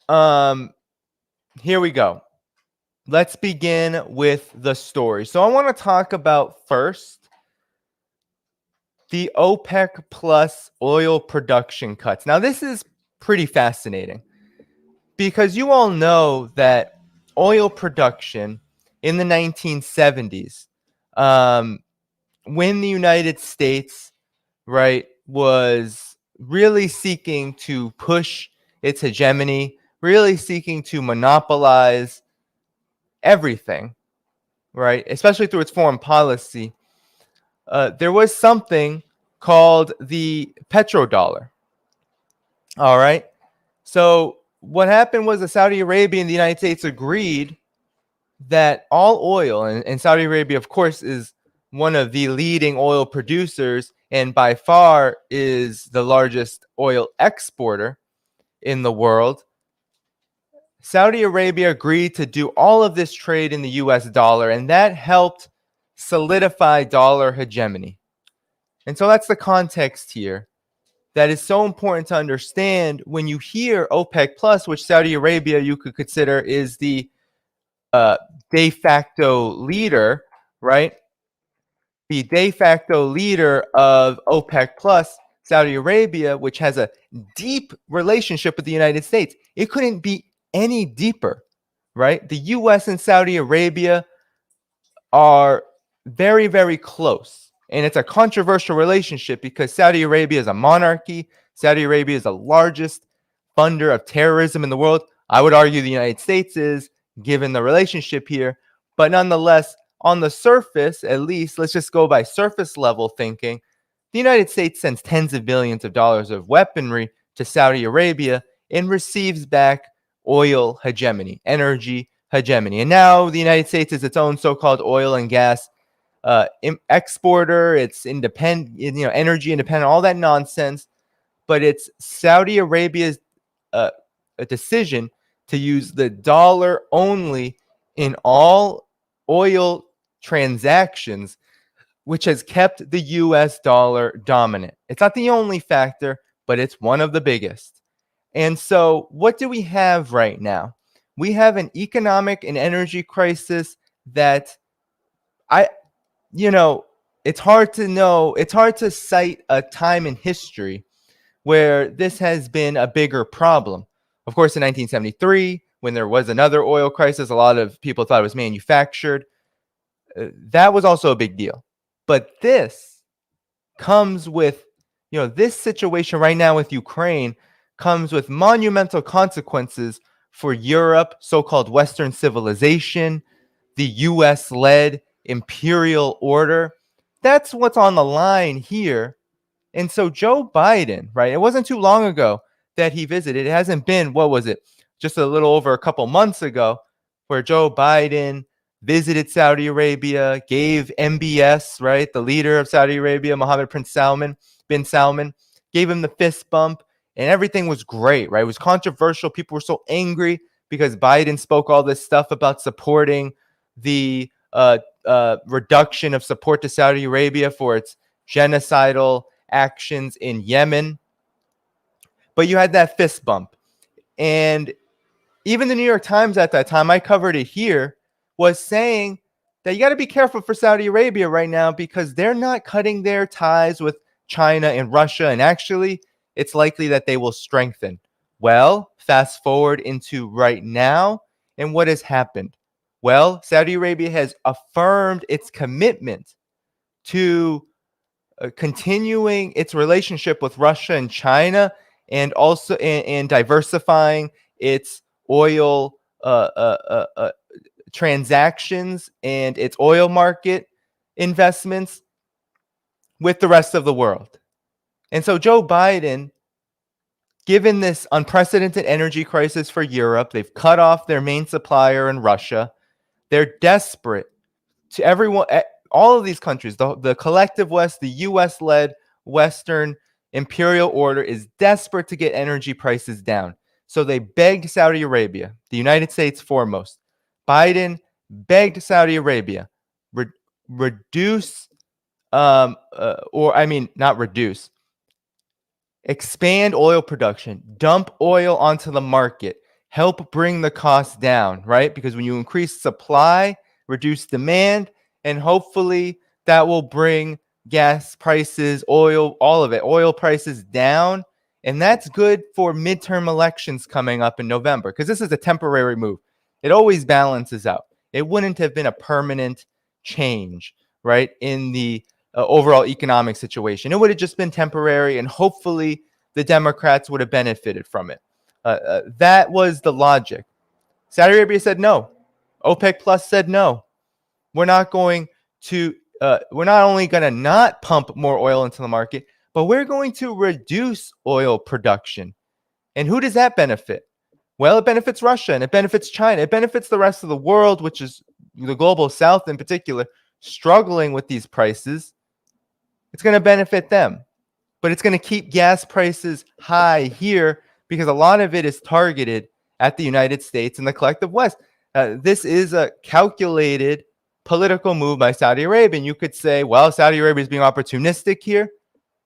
Here we go. Let's begin with the story. So I want to talk about first the OPEC plus oil production cuts. Now, this is pretty fascinating because you all know that oil production in the 1970s, when the United States, right, was really seeking to push its hegemony, really seeking to monopolize everything, right, especially through its foreign policy, there was something called the petrodollar. All right. So what happened was that Saudi Arabia and the United States agreed that all oil, and Saudi Arabia, of course, is one of the leading oil producers and by far is the largest oil exporter in the world. Saudi Arabia agreed to do all of this trade in the US dollar, and that helped solidify dollar hegemony. And so that's the context here that is so important to understand when you hear OPEC plus, which Saudi Arabia you could consider is the de facto leader, right? The de facto leader of OPEC plus, Saudi Arabia, which has a deep relationship with the United States. It couldn't be any deeper, right? The US and Saudi Arabia are very, very close. And it's a controversial relationship because Saudi Arabia is a monarchy. Saudi Arabia is the largest funder of terrorism in the world. I would argue the United States is, given the relationship here. But nonetheless, on the surface, at least, let's just go by surface level thinking, the United States sends tens of billions of dollars of weaponry to Saudi Arabia and receives back oil hegemony, energy hegemony. And now the United States is its own so-called oil and gas exporter. It's independent, energy independent, all that nonsense. But it's Saudi Arabia's a decision to use the dollar only in all oil transactions, which has kept the US dollar dominant. It's not the only factor, but it's one of the biggest. And so what do we have right now? We have an economic and energy crisis that it's hard to cite a time in history where this has been a bigger problem. Of course, in 1973, when there was another oil crisis, a lot of people thought it was manufactured. That was also a big deal. But this comes with, this situation right now with Ukraine comes with monumental consequences for Europe, so-called Western civilization, the US-led imperial order. That's what's on the line here. And so Joe Biden, right, it wasn't too long ago that he visited. It hasn't been, what was it, just a little over a couple months ago, where Joe Biden visited Saudi Arabia, gave MBS, right, the leader of Saudi Arabia, Mohammed bin Salman, gave him the fist bump, and everything was great, right? It was controversial. People were so angry because Biden spoke all this stuff about supporting the reduction of support to Saudi Arabia for its genocidal actions in Yemen. But you had that fist bump. And even the New York Times at that time, I covered it here, was saying that you got to be careful for Saudi Arabia right now because they're not cutting their ties with China and Russia. And actually, it's likely that they will strengthen. Well, fast forward into right now, and what has happened? Well, Saudi Arabia has affirmed its commitment to continuing its relationship with Russia and China, and also and diversifying its oil transactions and its oil market investments with the rest of the world. And so Joe Biden, given this unprecedented energy crisis for Europe, they've cut off their main supplier in Russia. They're desperate to everyone, all of these countries, the collective West, the US-led Western imperial order is desperate to get energy prices down. So they begged Saudi Arabia, the United States foremost. Biden begged Saudi Arabia, expand oil production, dump oil onto the market, help bring the cost down, right? Because when you increase supply, reduce demand, and hopefully that will bring gas prices, oil, all of it, oil prices down. And that's good for midterm elections coming up in November, because this is a temporary move. It always balances out. It wouldn't have been a permanent change, right, in the overall economic situation. It would have just been temporary, and hopefully the Democrats would have benefited from it. That was the logic. Saudi Arabia said no. OPEC Plus said no. We're not going to, we're not only going to not pump more oil into the market, but we're going to reduce oil production. And who does that benefit? Well, it benefits Russia, and it benefits China. It benefits the rest of the world, which is the global south in particular, struggling with these prices. It's going to benefit them, but it's going to keep gas prices high here because a lot of it is targeted at the United States and the collective West. This is a calculated political move by Saudi Arabia. And you could say, well, Saudi Arabia is being opportunistic here.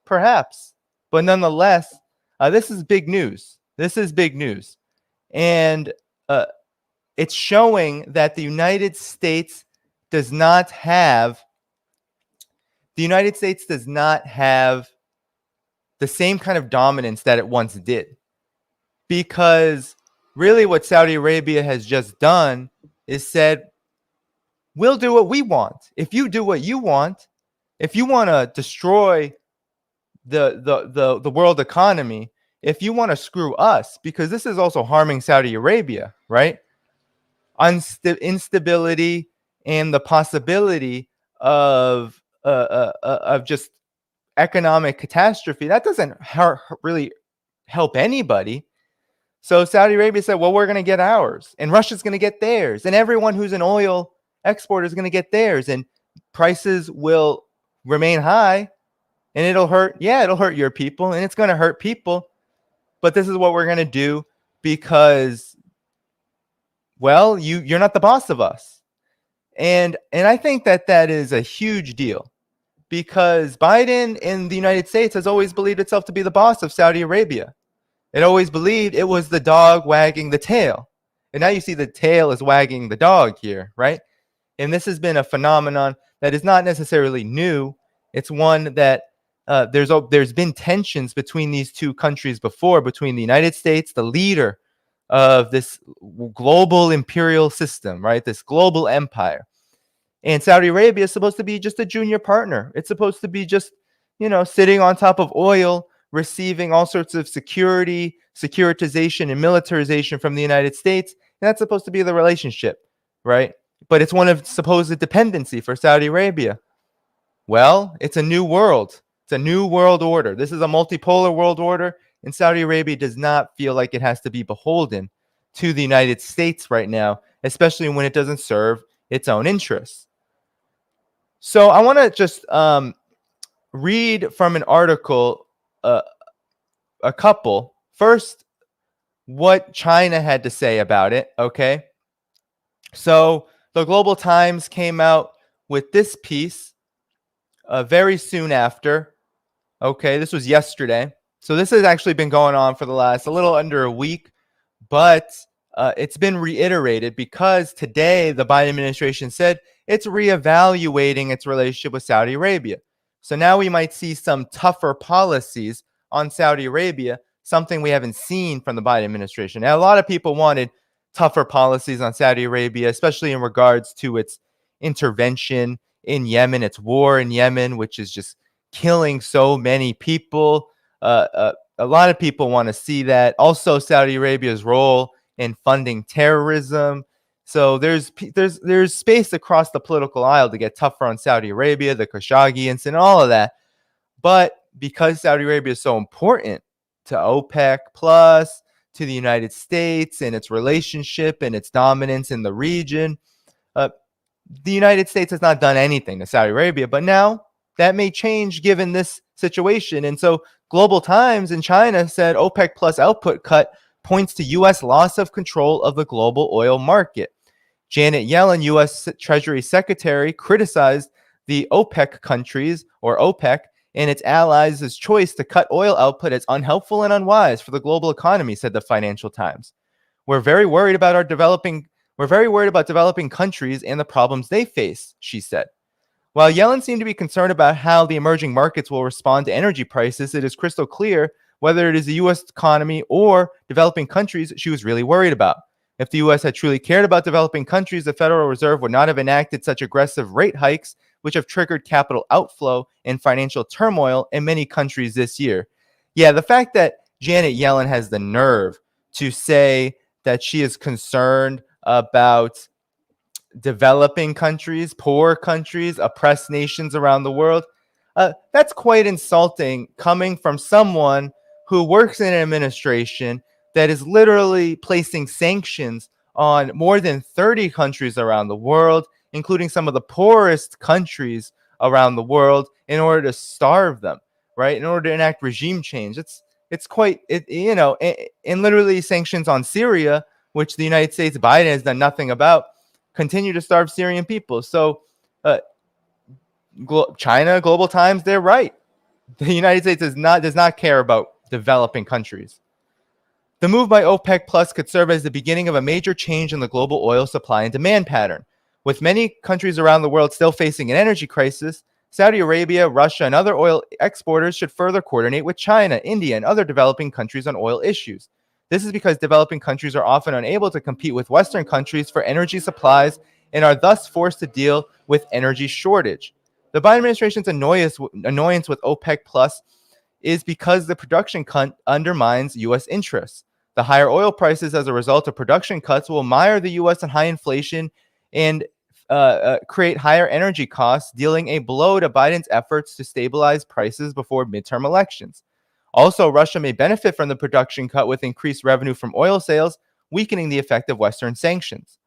Perhaps. But nonetheless, this is big news. This is big news. And it's showing that the United States does not have the same kind of dominance that it once did. Because really what Saudi Arabia has just done is said, we'll do what we want. If you do what you want, if you want to destroy the world economy, if you want to screw us, because this is also harming Saudi Arabia, right? Instability and the possibility of just economic catastrophe, that doesn't really help anybody. So Saudi Arabia said, well, we're going to get ours, and Russia's going to get theirs, and everyone who's an oil exporter is going to get theirs, and prices will remain high, and it'll hurt your people, and it's going to hurt people. But this is what we're going to do because, well, you're not the boss of us. And I think that is a huge deal, because Biden in the United States has always believed itself to be the boss of Saudi Arabia. It always believed it was the dog wagging the tail. And now you see the tail is wagging the dog here, right? And this has been a phenomenon that is not necessarily new. It's one that there's been tensions between these two countries before, between the United States, the leader of this global imperial system, right? This global empire. And Saudi Arabia is supposed to be just a junior partner. It's supposed to be just, sitting on top of oil, receiving all sorts of security, securitization, and militarization from the United States. And that's supposed to be the relationship, right? But it's one of supposed dependency for Saudi Arabia. Well, it's a new world. It's a new world order. This is a multipolar world order, and Saudi Arabia does not feel like it has to be beholden to the United States right now, especially when it doesn't serve its own interests. So I want to just read from an article, a couple. First, what China had to say about it, okay? So the Global Times came out with this piece very soon after. Okay, this was yesterday. So this has actually been going on for the last a little under a week, but it's been reiterated because today the Biden administration said it's reevaluating its relationship with Saudi Arabia. So now we might see some tougher policies on Saudi Arabia, something we haven't seen from the Biden administration. Now, a lot of people wanted tougher policies on Saudi Arabia, especially in regards to its intervention in Yemen, its war in Yemen, which is just killing so many people. A lot of people want to see that. Also, Saudi Arabia's role in funding terrorism. So there's space across the political aisle to get tougher on Saudi Arabia, the Khashoggi incident, all of that. But because Saudi Arabia is so important to OPEC Plus, to the United States and its relationship and its dominance in the region, the United States has not done anything to Saudi Arabia. But now that may change given this situation. And so Global Times in China said OPEC Plus output cut points to U.S. loss of control of the global oil market. Janet Yellen, U.S. Treasury Secretary, criticized the OPEC countries, or OPEC, and its allies' choice to cut oil output as unhelpful and unwise for the global economy, said the Financial Times. We're very worried about developing countries and the problems they face, she said. While Yellen seemed to be concerned about how the emerging markets will respond to energy prices, it is crystal clear whether it is the U.S. economy or developing countries she was really worried about. If the U.S. had truly cared about developing countries, the Federal Reserve would not have enacted such aggressive rate hikes, which have triggered capital outflow and financial turmoil in many countries this year. Yeah, the fact that Janet Yellen has the nerve to say that she is concerned about developing countries, poor countries, oppressed nations around the world, that's quite insulting coming from someone who works in an administration that is literally placing sanctions on more than 30 countries around the world, including some of the poorest countries around the world, in order to starve them, right? In order to enact regime change. It's quite, and literally sanctions on Syria, which the United States, Biden has done nothing about, continue to starve Syrian people. So China, Global Times, they're right. The United States does not care about developing countries. The move by OPEC Plus could serve as the beginning of a major change in the global oil supply and demand pattern. With many countries around the world still facing an energy crisis, Saudi Arabia, Russia, and other oil exporters should further coordinate with China, India, and other developing countries on oil issues. This is because developing countries are often unable to compete with Western countries for energy supplies and are thus forced to deal with energy shortage. The Biden administration's annoyance with OPEC Plus is because the production cut undermines U.S. interests. The higher oil prices as a result of production cuts will mire the U.S. in high inflation and create higher energy costs, dealing a blow to Biden's efforts to stabilize prices before midterm elections. Also, Russia may benefit from the production cut with increased revenue from oil sales, weakening the effect of Western sanctions.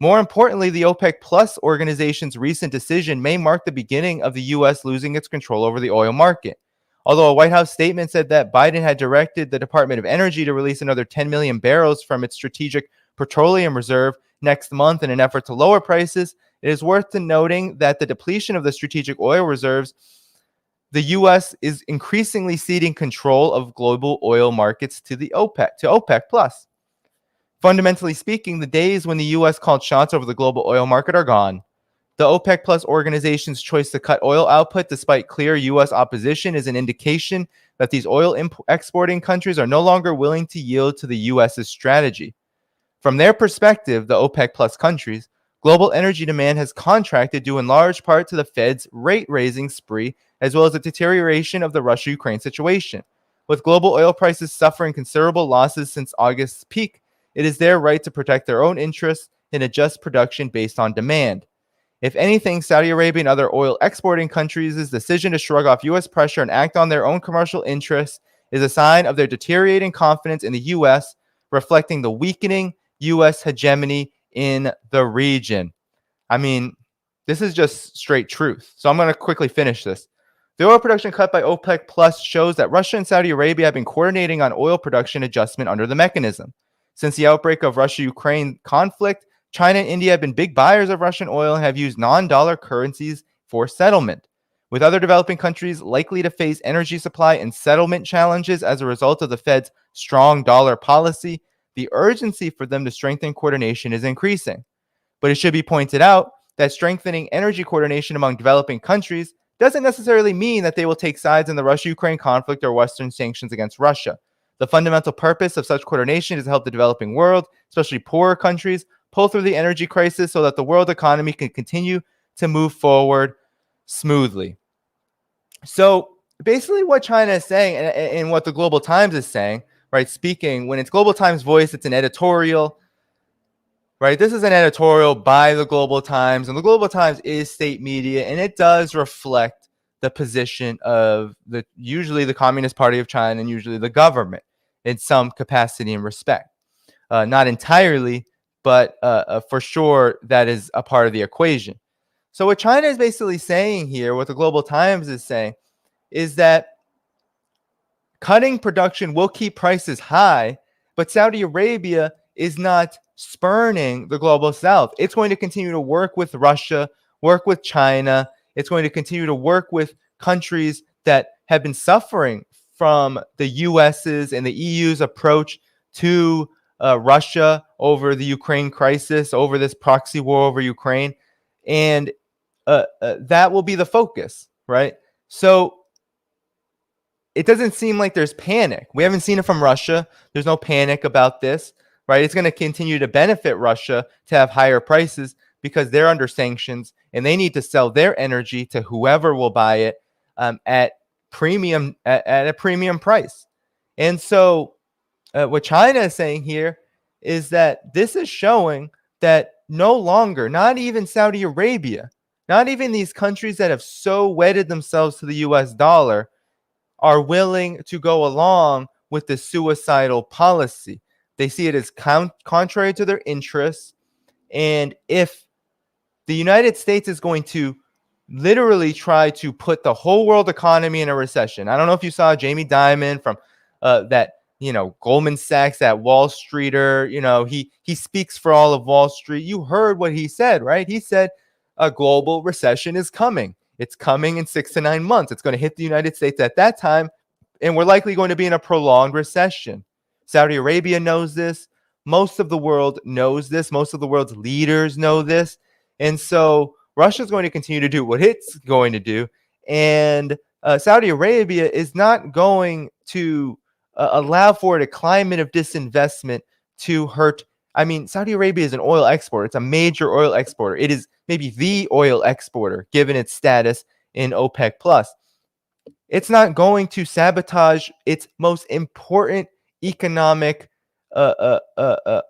More importantly, the OPEC Plus organization's recent decision may mark the beginning of the U.S. losing its control over the oil market. Although a White House statement said that Biden had directed the Department of Energy to release another 10 million barrels from its strategic petroleum reserve next month in an effort to lower prices, it is worth noting that the depletion of the strategic oil reserves, the U.S. is increasingly ceding control of global oil markets to OPEC Plus. Fundamentally speaking, the days when the U.S. called shots over the global oil market are gone. The OPEC Plus organization's choice to cut oil output despite clear U.S. opposition is an indication that these oil exporting countries are no longer willing to yield to the U.S.'s strategy. From their perspective, the OPEC Plus countries, global energy demand has contracted due in large part to the Fed's rate-raising spree, as well as a deterioration of the Russia-Ukraine situation. With global oil prices suffering considerable losses since August's peak, it is their right to protect their own interests and adjust production based on demand. If anything, Saudi Arabia and other oil exporting countries' decision to shrug off U.S. pressure and act on their own commercial interests is a sign of their deteriorating confidence in the U.S., reflecting the weakening U.S. hegemony in the region. I mean, this is just straight truth. So I'm going to quickly finish this. The oil production cut by OPEC Plus shows that Russia and Saudi Arabia have been coordinating on oil production adjustment under the mechanism. Since the outbreak of Russia-Ukraine conflict, China and India have been big buyers of Russian oil and have used non-dollar currencies for settlement. With other developing countries likely to face energy supply and settlement challenges as a result of the Fed's strong dollar policy, the urgency for them to strengthen coordination is increasing. But it should be pointed out that strengthening energy coordination among developing countries doesn't necessarily mean that they will take sides in the Russia-Ukraine conflict or Western sanctions against Russia. The fundamental purpose of such coordination is to help the developing world, especially poorer countries, pull through the energy crisis so that the world economy can continue to move forward smoothly. So basically what China is saying and what the Global Times is saying, right, speaking, when it's Global Times Voice, it's an editorial, right? This is an editorial by the Global Times, and the Global Times is state media, and it does reflect the position of usually the Communist Party of China and usually the government in some capacity and respect. Not entirely, but for sure that is a part of the equation. So what China is basically saying here, what the Global Times is saying, is that cutting production will keep prices high, but Saudi Arabia is not spurning the global south. It's going to continue to work with Russia, work with China. It's going to continue to work with countries that have been suffering from the US's and the EU's approach to Russia over the Ukraine crisis, over this proxy war over Ukraine, and that will be the focus, right? So it doesn't seem like there's panic. We haven't seen it from Russia. There's no panic about this, right? It's going to continue to benefit Russia to have higher prices because they're under sanctions and they need to sell their energy to whoever will buy it at a premium price. And so what China is saying here is that this is showing that no longer, not even Saudi Arabia, not even these countries that have so wedded themselves to the US dollar, are willing to go along with the suicidal policy. They see it as contrary to their interests. And if the United States is going to literally try to put the whole world economy in a recession. I don't know if you saw Jamie Dimon from that, Goldman Sachs, that Wall Streeter, he speaks for all of Wall Street. You heard what he said, right? He said a global recession is coming. It's coming in 6 to 9 months. It's going to hit the United States at that time, and we're likely going to be in a prolonged recession. Saudi Arabia knows this. Most of the world knows this. Most of the world's leaders know this. And so Russia's going to continue to do what it's going to do. And Saudi Arabia is not going to allow for a climate of disinvestment to hurt. I mean, Saudi Arabia is an oil exporter. It's a major oil exporter. It is maybe the oil exporter, given its status in OPEC plus. It's not going to sabotage its most important economic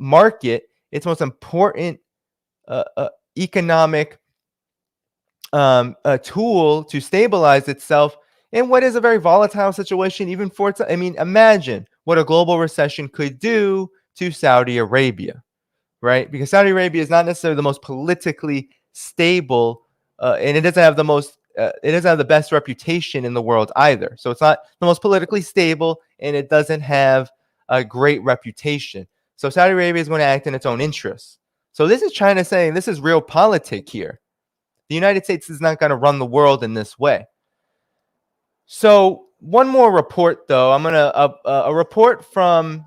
market, its most important economic tool to stabilize itself in what is a very volatile situation, even for its. I mean, imagine what a global recession could do to Saudi Arabia, right? Because Saudi Arabia is not necessarily the most politically stable, and it doesn't have the most. It doesn't have the best reputation in the world either. So it's not the most politically stable, and it doesn't have a great reputation. So Saudi Arabia is going to act in its own interests. So this is China saying this is real politic here. The United States is not going to run the world in this way. So one more report, though. I'm going to a report from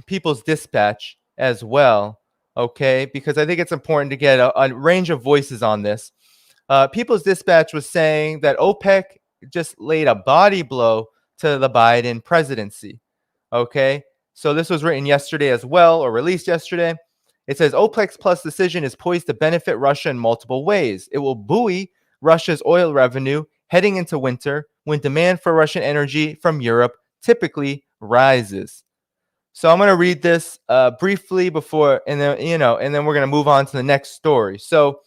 People's Dispatch as well, okay? Because I think it's important to get a range of voices on this. People's Dispatch was saying that OPEC just laid a body blow to the Biden presidency, okay? So this was written yesterday as well, or released yesterday. It says OPEC's plus decision is poised to benefit Russia in multiple ways. It will buoy Russia's oil revenue heading into winter when demand for Russian energy from Europe typically rises. So I'm going to read this briefly before, and then we're going to move on to the next story. So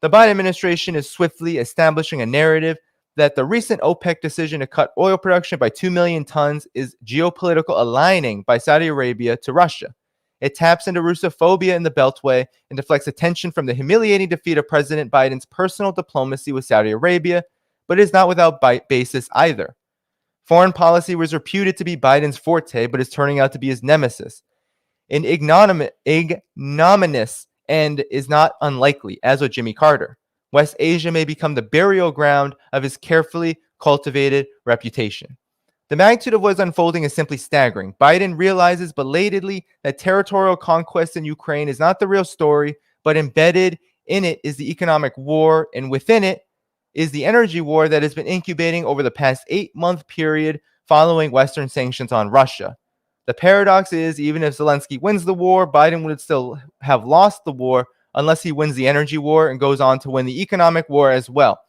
the Biden administration is swiftly establishing a narrative that the recent OPEC decision to cut oil production by 2 million tons is geopolitical aligning by Saudi Arabia to Russia. It taps into Russophobia in the Beltway and deflects attention from the humiliating defeat of President Biden's personal diplomacy with Saudi Arabia, but is not without basis either. Foreign policy was reputed to be Biden's forte, but is turning out to be his nemesis. An ignominious end is not unlikely, as with Jimmy Carter. West Asia may become the burial ground of his carefully cultivated reputation. The magnitude of what is unfolding is simply staggering. Biden realizes belatedly that territorial conquest in Ukraine is not the real story, but embedded in it is the economic war, and within it is the energy war that has been incubating over the past 8-month period following Western sanctions on Russia. The paradox is, even if Zelensky wins the war, Biden would still have lost the war unless he wins the energy war and goes on to win the economic war as well.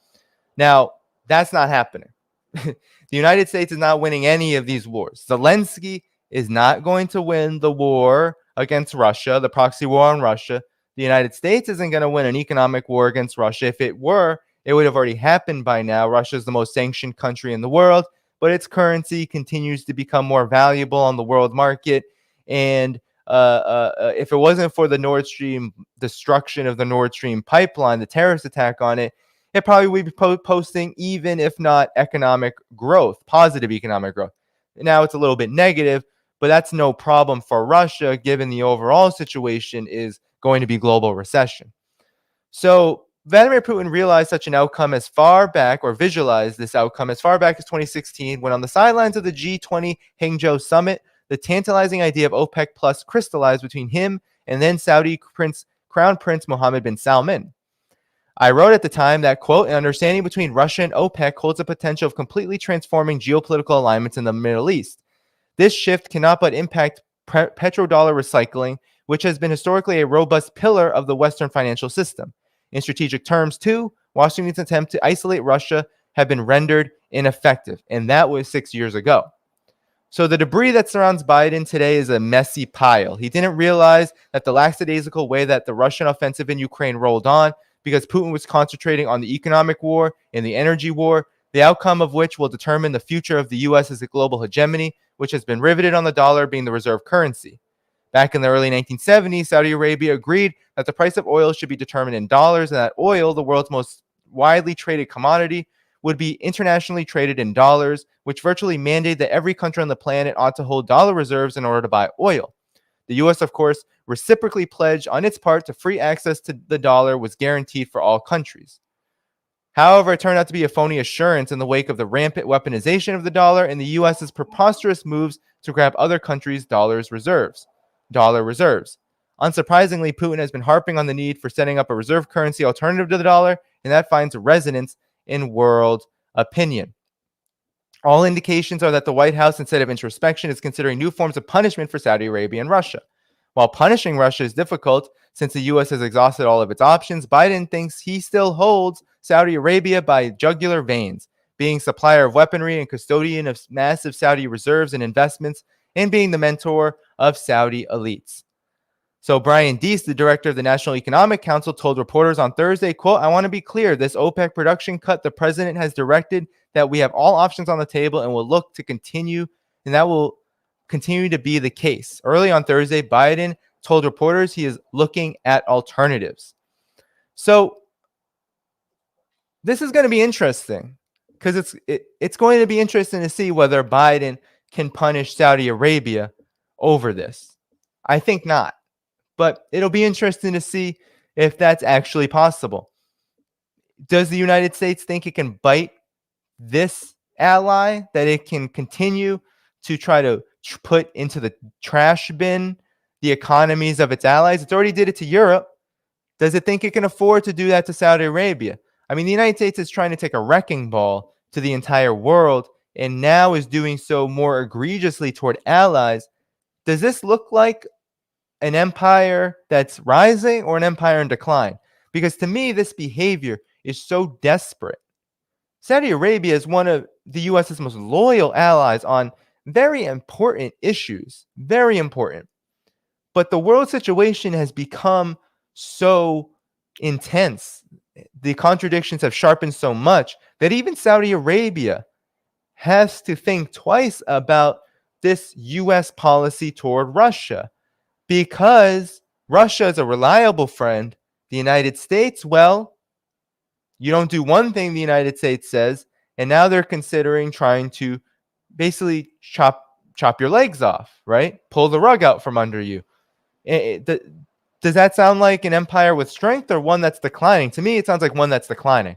Now, that's not happening. The United States is not winning any of these wars. Zelensky is not going to win the war against Russia, the proxy war on Russia. The United States isn't going to win an economic war against Russia. If it were, it would have already happened by now. Russia is the most sanctioned country in the world, but its currency continues to become more valuable on the world market. And if it wasn't for the Nord Stream destruction of the Nord Stream pipeline, the terrorist attack on it, it probably would be posting even if not economic growth, positive economic growth. Now it's a little bit negative, but that's no problem for Russia, given the overall situation is going to be global recession. So Vladimir Putin realized such an outcome as far back, or visualized this outcome as far back as 2016, when on the sidelines of the G20 Hangzhou summit, the tantalizing idea of OPEC Plus crystallized between him and then Saudi Crown Prince Mohammed bin Salman. I wrote at the time that, quote, an understanding between Russia and OPEC holds the potential of completely transforming geopolitical alignments in the Middle East. This shift cannot but impact petrodollar recycling, which has been historically a robust pillar of the Western financial system. In strategic terms, too, Washington's attempt to isolate Russia have been rendered ineffective, and that was 6 years ago. So the debris that surrounds Biden today is a messy pile. He didn't realize that the lackadaisical way that the Russian offensive in Ukraine rolled on, because Putin was concentrating on the economic war and the energy war, the outcome of which will determine the future of the U.S. as a global hegemony, which has been riveted on the dollar being the reserve currency. Back in the early 1970s, Saudi Arabia agreed that the price of oil should be determined in dollars and that oil, the world's most widely traded commodity, would be internationally traded in dollars, which virtually mandated that every country on the planet ought to hold dollar reserves in order to buy oil. The U.S., of course, reciprocally pledged on its part to free access to the dollar was guaranteed for all countries. However, it turned out to be a phony assurance in the wake of the rampant weaponization of the dollar and the U.S.'s preposterous moves to grab other countries' dollar reserves. Unsurprisingly, Putin has been harping on the need for setting up a reserve currency alternative to the dollar, and that finds resonance in world opinion. All indications are that the White House, instead of introspection, is considering new forms of punishment for Saudi Arabia and Russia. While punishing Russia is difficult, since the U.S. has exhausted all of its options, Biden thinks he still holds Saudi Arabia by jugular veins, being supplier of weaponry and custodian of massive Saudi reserves and investments, and being the mentor of Saudi elites. So Brian Deese, the director of the National Economic Council, told reporters on Thursday, quote, I want to be clear, this OPEC production cut the president has directed that we have all options on the table and will look to continue, and that will continue to be the case. Early on Thursday, Biden told reporters he is looking at alternatives. So this is going to be interesting because it's going to be interesting to see whether Biden can punish Saudi Arabia over this. I think not. But it'll be interesting to see if that's actually possible. Does the United States think it can bite this ally, that it can continue to try to put into the trash bin the economies of its allies? It's already did it to Europe. Does it think it can afford to do that to Saudi Arabia? I mean, the United States is trying to take a wrecking ball to the entire world and now is doing so more egregiously toward allies. Does this look like an empire that's rising or an empire in decline? Because to me, this behavior is so desperate. Saudi Arabia is one of the U.S.'s most loyal allies on very important issues, very important. But the world situation has become so intense. The contradictions have sharpened so much that even Saudi Arabia has to think twice about this U.S. policy toward Russia. Because Russia is a reliable friend, the United States, well, you don't do one thing the United States says, and now they're considering trying to basically chop your legs off, right? Pull the rug out from under you. Does that sound like an empire with strength or one that's declining? To me, it sounds like one that's declining.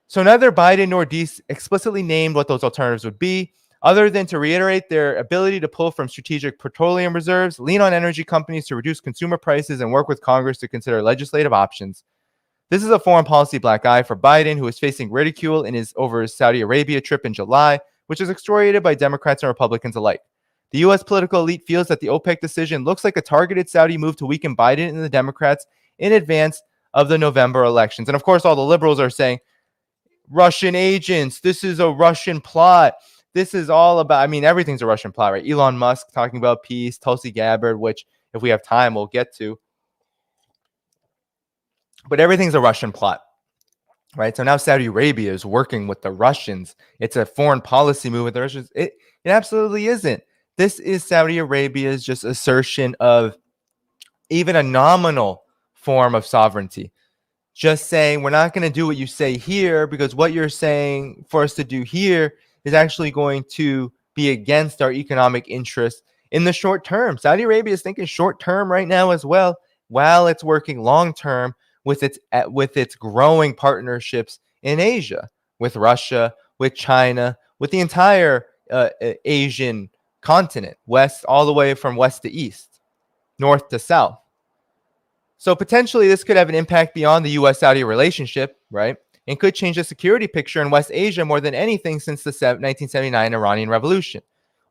So neither Biden nor Deese explicitly named what those alternatives would be, other than to reiterate their ability to pull from strategic petroleum reserves, lean on energy companies to reduce consumer prices, and work with Congress to consider legislative options. This is a foreign policy black eye for Biden, who is facing ridicule over his Saudi Arabia trip in July, which is excoriated by Democrats and Republicans alike. The U.S. political elite feels that the OPEC decision looks like a targeted Saudi move to weaken Biden and the Democrats in advance of the November elections. And of course, all the liberals are saying, Russian agents, this is a Russian plot. This is all about, I mean, everything's a Russian plot, right? Elon Musk talking about peace, Tulsi Gabbard, which if we have time, we'll get to. But everything's a Russian plot, right? So now Saudi Arabia is working with the Russians. It's a foreign policy move with the Russians. It absolutely isn't. This is Saudi Arabia's just assertion of even a nominal form of sovereignty. Just saying, we're not going to do what you say here because what you're saying for us to do here is actually going to be against our economic interests in the short term. Saudi Arabia is thinking short term right now as well, while it's working long term with its growing partnerships in Asia, with Russia, with China, with the entire Asian continent, west, all the way from west to east, north to south. So potentially this could have an impact beyond the US-Saudi relationship, right? And could change the security picture in West Asia more than anything since the 1979 Iranian Revolution.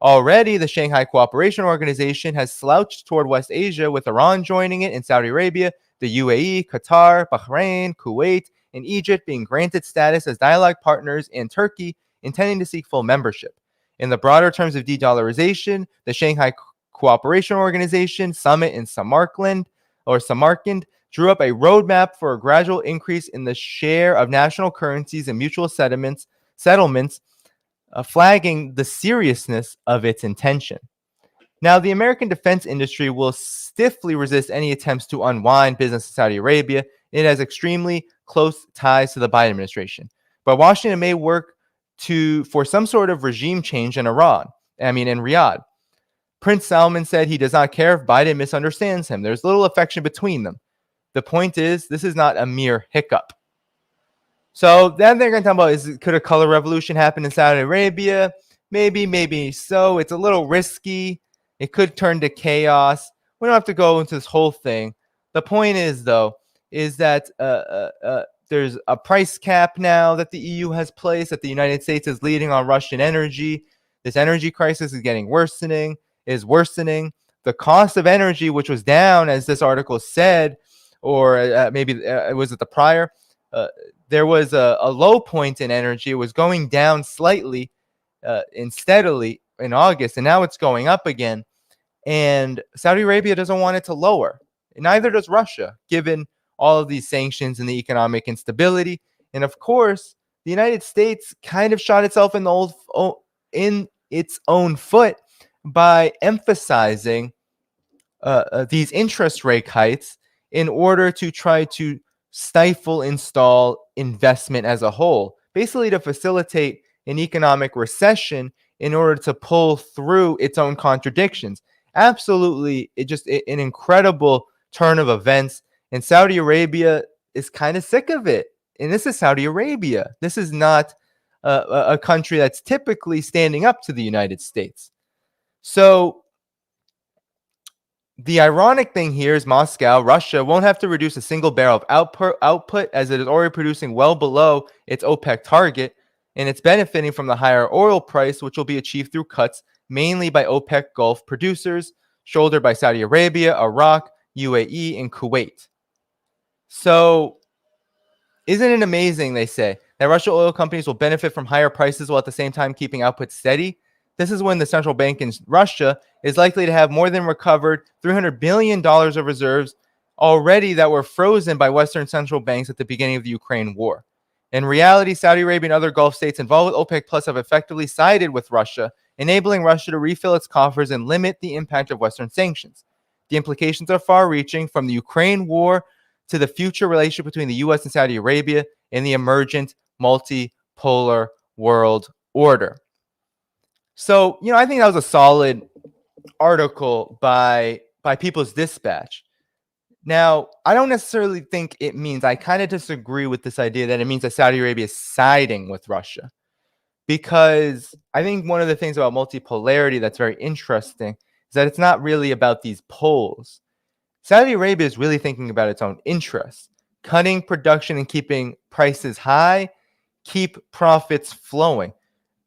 Already, the Shanghai Cooperation Organization has slouched toward West Asia, with Iran joining it, and Saudi Arabia, the UAE, Qatar, Bahrain, Kuwait, and Egypt being granted status as dialogue partners, and Turkey intending to seek full membership. In the broader terms of de-dollarization, the Shanghai Cooperation Organization Summit in Samarkand drew up a roadmap for a gradual increase in the share of national currencies and mutual settlements, flagging the seriousness of its intention. Now, the American defense industry will stiffly resist any attempts to unwind business in Saudi Arabia. It has extremely close ties to the Biden administration. But Washington may work for some sort of regime change in Riyadh. Prince Salman said he does not care if Biden misunderstands him. There's little affection between them. The point is, this is not a mere hiccup. So then they're going to talk about, could a color revolution happen in Saudi Arabia? Maybe so. It's a little risky. It could turn to chaos. We don't have to go into this whole thing. The point is, though, is that there's a price cap now that the EU has placed, that the United States is leading on Russian energy. This energy crisis is worsening. The cost of energy, which was down, as this article said, or maybe it was at the prior, there was a low point in energy. It was going down slightly and steadily in August, and now it's going up again. And Saudi Arabia doesn't want it to lower. Neither does Russia, given all of these sanctions and the economic instability. And of course, the United States kind of shot itself in its own foot by emphasizing these interest rate hikes in order to try to install investment as a whole, basically to facilitate an economic recession in order to pull through its own contradictions. Absolutely, an incredible turn of events. And Saudi Arabia is kind of sick of it. And this is Saudi Arabia. This is not a country that's typically standing up to the United States. So the ironic thing here is Russia won't have to reduce a single barrel of output, as it is already producing well below its OPEC target, and it's benefiting from the higher oil price, which will be achieved through cuts mainly by OPEC Gulf producers, shouldered by Saudi Arabia, Iraq, UAE, and Kuwait. So isn't it amazing, they say, that Russian oil companies will benefit from higher prices while at the same time keeping output steady? This is when the central bank in Russia is likely to have more than recovered $300 billion of reserves already that were frozen by Western central banks at the beginning of the Ukraine war. In reality, Saudi Arabia and other Gulf states involved with OPEC Plus have effectively sided with Russia, enabling Russia to refill its coffers and limit the impact of Western sanctions. The implications are far-reaching, from the Ukraine war to the future relationship between the U.S. and Saudi Arabia and the emergent multipolar world order. So, I think that was a solid article by People's Dispatch. Now, I don't necessarily think it means, I kind of disagree with this idea that it means that Saudi Arabia is siding with Russia. Because I think one of the things about multipolarity that's very interesting is that it's not really about these poles. Saudi Arabia is really thinking about its own interests. Cutting production and keeping prices high, keep profits flowing.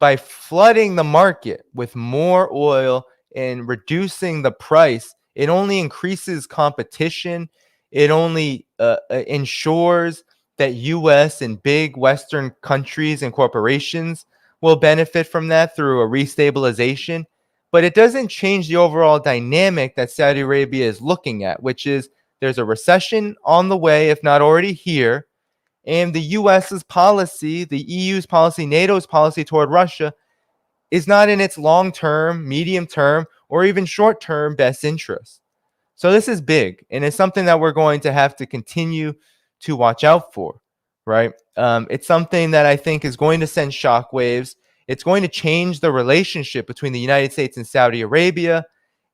By flooding the market with more oil and reducing the price, it only increases competition. It only ensures that U.S. and big Western countries and corporations will benefit from that through a restabilization. But it doesn't change the overall dynamic that Saudi Arabia is looking at, which is there's a recession on the way, if not already here. And the U.S.'s policy, the EU's policy, NATO's policy toward Russia is not in its long-term, medium-term, or even short-term best interest. So this is big, and it's something that we're going to have to continue to watch out for, right? It's something that I think is going to send shockwaves. It's going to change the relationship between the United States and Saudi Arabia,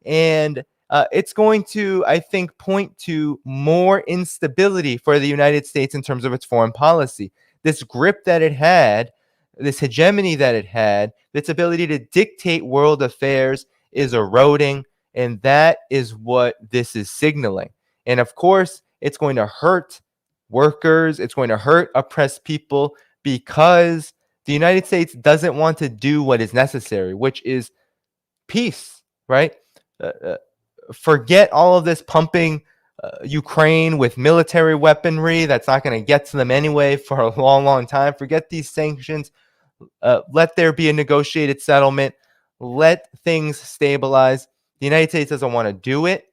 and it's going to, I think, point to more instability for the United States in terms of its foreign policy. This grip that it had, this hegemony that it had, its ability to dictate world affairs is eroding, and that is what this is signaling. And of course, it's going to hurt workers, it's going to hurt oppressed people, because the United States doesn't want to do what is necessary, which is peace, right? Forget all of this pumping Ukraine with military weaponry that's not going to get to them anyway for a long, long time. Forget these sanctions. Let there be a negotiated settlement. Let things stabilize. The United States doesn't want to do it.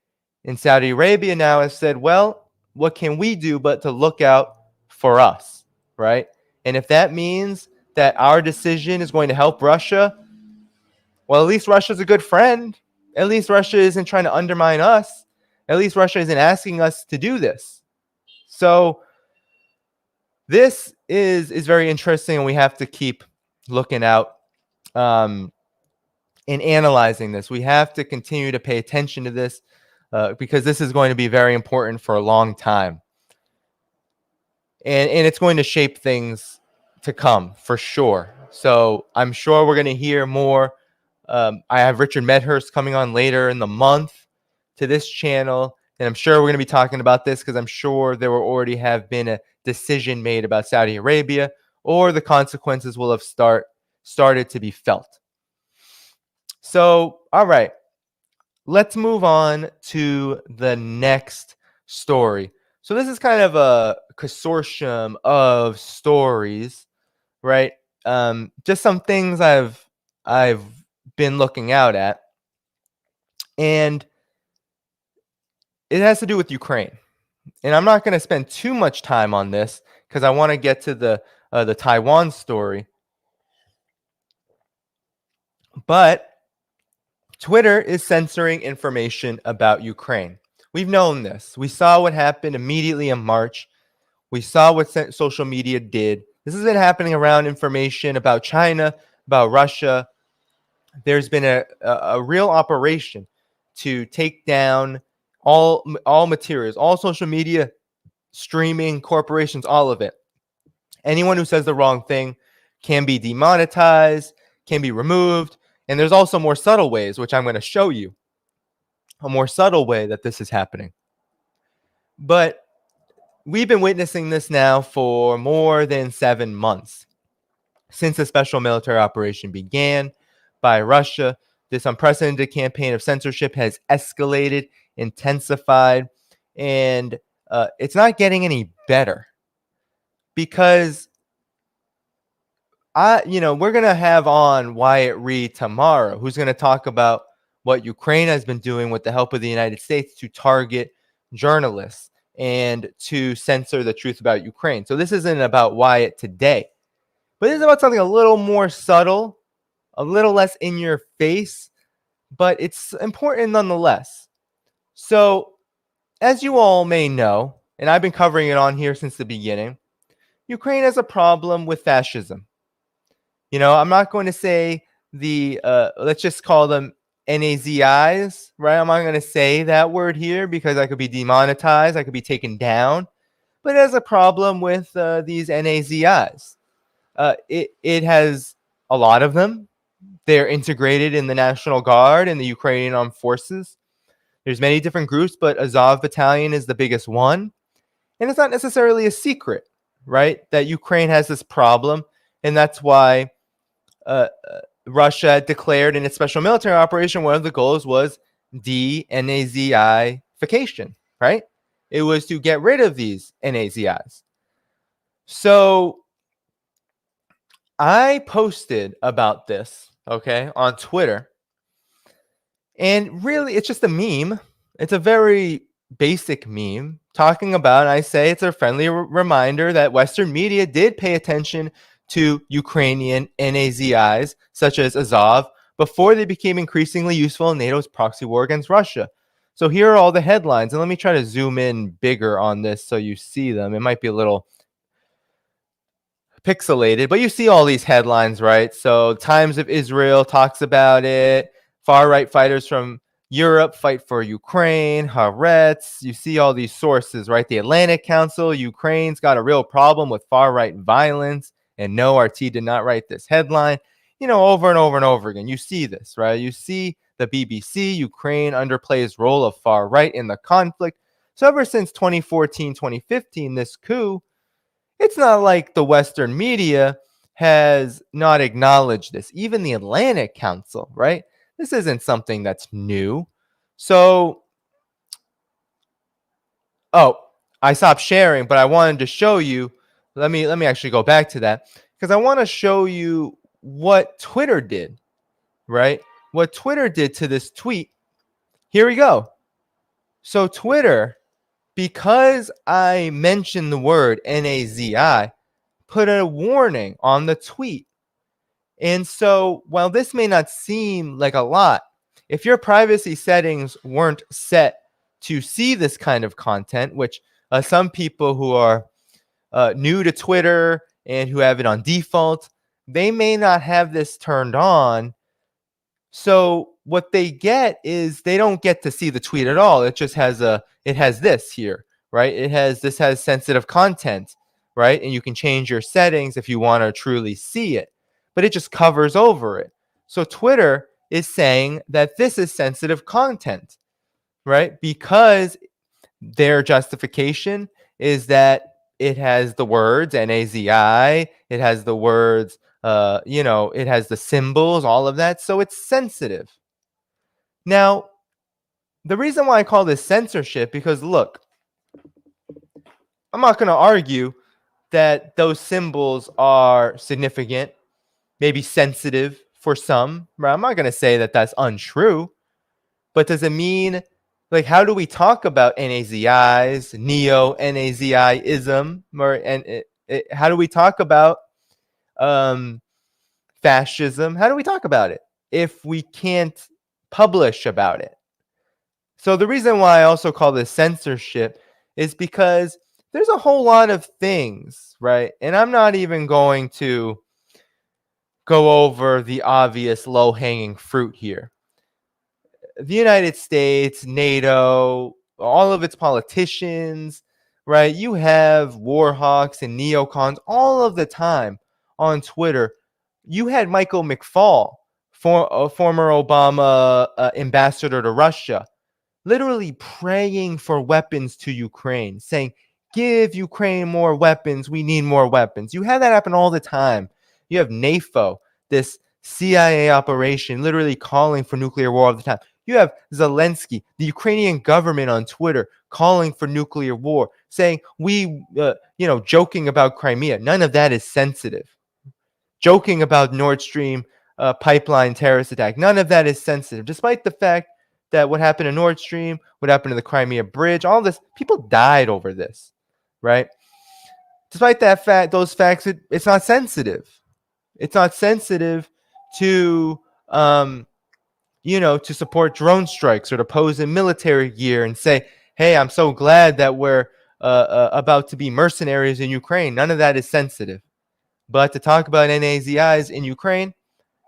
And Saudi Arabia now has said, well, what can we do but to look out for us, right? And if that means that our decision is going to help Russia, well, at least Russia's a good friend. At least Russia isn't trying to undermine us. At least Russia isn't asking us to do this. So this is very interesting, and we have to keep looking out and analyzing this. We have to continue to pay attention to this because this is going to be very important for a long time. And it's going to shape things to come for sure. So I'm sure we're going to hear more. I have Richard Medhurst coming on later in the month to this channel, and I'm sure we're going to be talking about this because I'm sure there will already have been a decision made about Saudi Arabia, or the consequences will have started to be felt. So, all right, let's move on to the next story. So this is kind of a consortium of stories, right? Just some things I've been looking out at, and it has to do with Ukraine. And I'm not going to spend too much time on this because I want to get to the Taiwan story. But Twitter is censoring information about Ukraine. We've known this. We saw what happened immediately in March. We saw what social media did. This has been happening around information about China, about Russia. There's been a real operation to take down all materials, all social media, streaming, corporations, all of it. Anyone who says the wrong thing can be demonetized, can be removed. And there's also more subtle ways, which I'm going to show you, a more subtle way that this is happening. But we've been witnessing this now for more than 7 months since the special military operation began by Russia. This unprecedented campaign of censorship has escalated, intensified, and it's not getting any better, because we're going to have on Wyatt Reed tomorrow, who's going to talk about what Ukraine has been doing with the help of the United States to target journalists and to censor the truth about Ukraine. So this isn't about Wyatt today, but it's about something a little more subtle, a little less in your face, but it's important nonetheless. So as you all may know, and I've been covering it on here since the beginning, Ukraine has a problem with fascism. I'm not going to say let's just call them NAZIs, right? I'm not going to say that word here because I could be demonetized, I could be taken down, but it has a problem with these NAZIs. It has a lot of them. They're integrated in the National Guard and the Ukrainian Armed Forces. There's many different groups, but Azov Battalion is the biggest one. And it's not necessarily a secret, right, that Ukraine has this problem. And that's why Russia declared in its special military operation, one of the goals was de-Nazification, right? It was to get rid of these NAZIs. So I posted about this, okay, on Twitter. And really, it's just a meme. It's a very basic meme talking about, I say it's a friendly reminder that Western media did pay attention to Ukrainian NAZIs, such as Azov, before they became increasingly useful in NATO's proxy war against Russia. So here are all the headlines. And let me try to zoom in bigger on this so you see them. It might be a little pixelated, but you see all these headlines, right? So Times of Israel talks about it. Far-right fighters from Europe fight for Ukraine. Haaretz. You see all these sources, right? The Atlantic Council. Ukraine's got a real problem with far-right violence. And no, RT did not write this headline. Over and over and over again. You see this, right? You see the BBC, Ukraine underplays role of far right in the conflict. So ever since 2014, 2015, this coup, it's not like the Western media has not acknowledged this. Even the Atlantic Council, right? This isn't something that's new. So, I stopped sharing, but I wanted to show you. Let me actually go back to that because I want to show you what Twitter did, right? What Twitter did to this tweet. Here we go. So Twitter, because I mentioned the word NAZI, put a warning on the tweet. And so while this may not seem like a lot, if your privacy settings weren't set to see this kind of content, which some people who are new to Twitter and who have it on default, they may not have this turned on. So what they get is they don't get to see the tweet at all. It just has this here, right? This has sensitive content, right? And you can change your settings if you want to truly see it, but it just covers over it. So Twitter is saying that this is sensitive content, right? Because their justification is that it has the words NAZI, it has the words, it has the symbols, all of that. So it's sensitive. Now, the reason why I call this censorship, because look, I'm not going to argue that those symbols are significant, maybe sensitive for some, right? I'm not going to say that that's untrue, but does it mean, like, how do we talk about NAZIs, neo-NAZI-ism, how do we talk about fascism? How do we talk about it if we can't publish about it? So the reason why I also call this censorship is because there's a whole lot of things, right? And I'm not even going to go over the obvious low-hanging fruit here. The United States, NATO, all of its politicians, right? You have war hawks and neocons all of the time on Twitter. You had Michael McFaul, former Obama ambassador to Russia, literally praying for weapons to Ukraine, saying, give Ukraine more weapons. We need more weapons. You have that happen all the time. You have NAFO, this CIA operation, literally calling for nuclear war all the time. You have Zelensky, the Ukrainian government on Twitter, calling for nuclear war, saying joking about Crimea. None of that is sensitive. Joking about Nord Stream pipeline terrorist attack. None of that is sensitive, despite the fact that what happened to Nord Stream, what happened to the Crimea Bridge, all this, people died over this, right? Despite that fact, those facts, it's not sensitive. It's not sensitive to to support drone strikes or to pose in military gear and say, hey, I'm so glad that we're about to be mercenaries in Ukraine. None of that is sensitive. But to talk about NAZIs in Ukraine,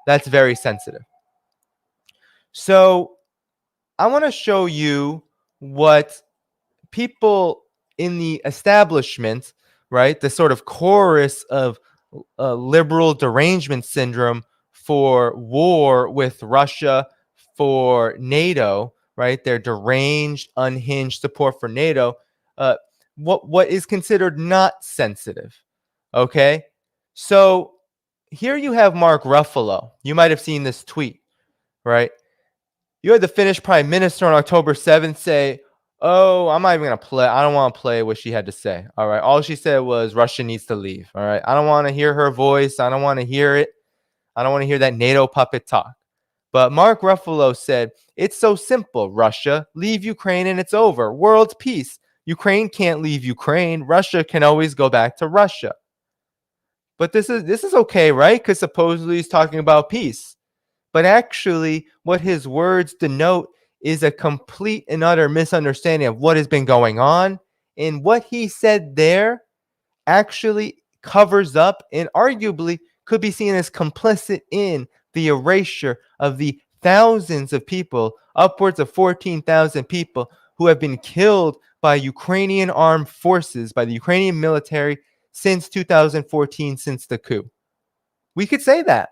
that's very sensitive. So I want to show you what people in the establishment, right, the sort of chorus of liberal derangement syndrome for war with Russia, for NATO, right? Their deranged, unhinged support for NATO. What is considered not sensitive? Okay, so here you have Mark Ruffalo. You might have seen this tweet, right? You had the Finnish Prime Minister on October 7th say, oh, I'm not even going to play. I don't want to play what she had to say. All right. All she said was Russia needs to leave. All right. I don't want to hear her voice. I don't want to hear it. I don't want to hear that NATO puppet talk. But Mark Ruffalo said, it's so simple, Russia. Leave Ukraine and it's over. World peace. Ukraine can't leave Ukraine. Russia can always go back to Russia. But this is okay, right? Because supposedly he's talking about peace. But actually, what his words denote is a complete and utter misunderstanding of what has been going on. And what he said there actually covers up and arguably could be seen as complicit in the erasure of the thousands of people, upwards of 14,000 people who have been killed by Ukrainian armed forces, by the Ukrainian military since 2014, since the coup. We could say that.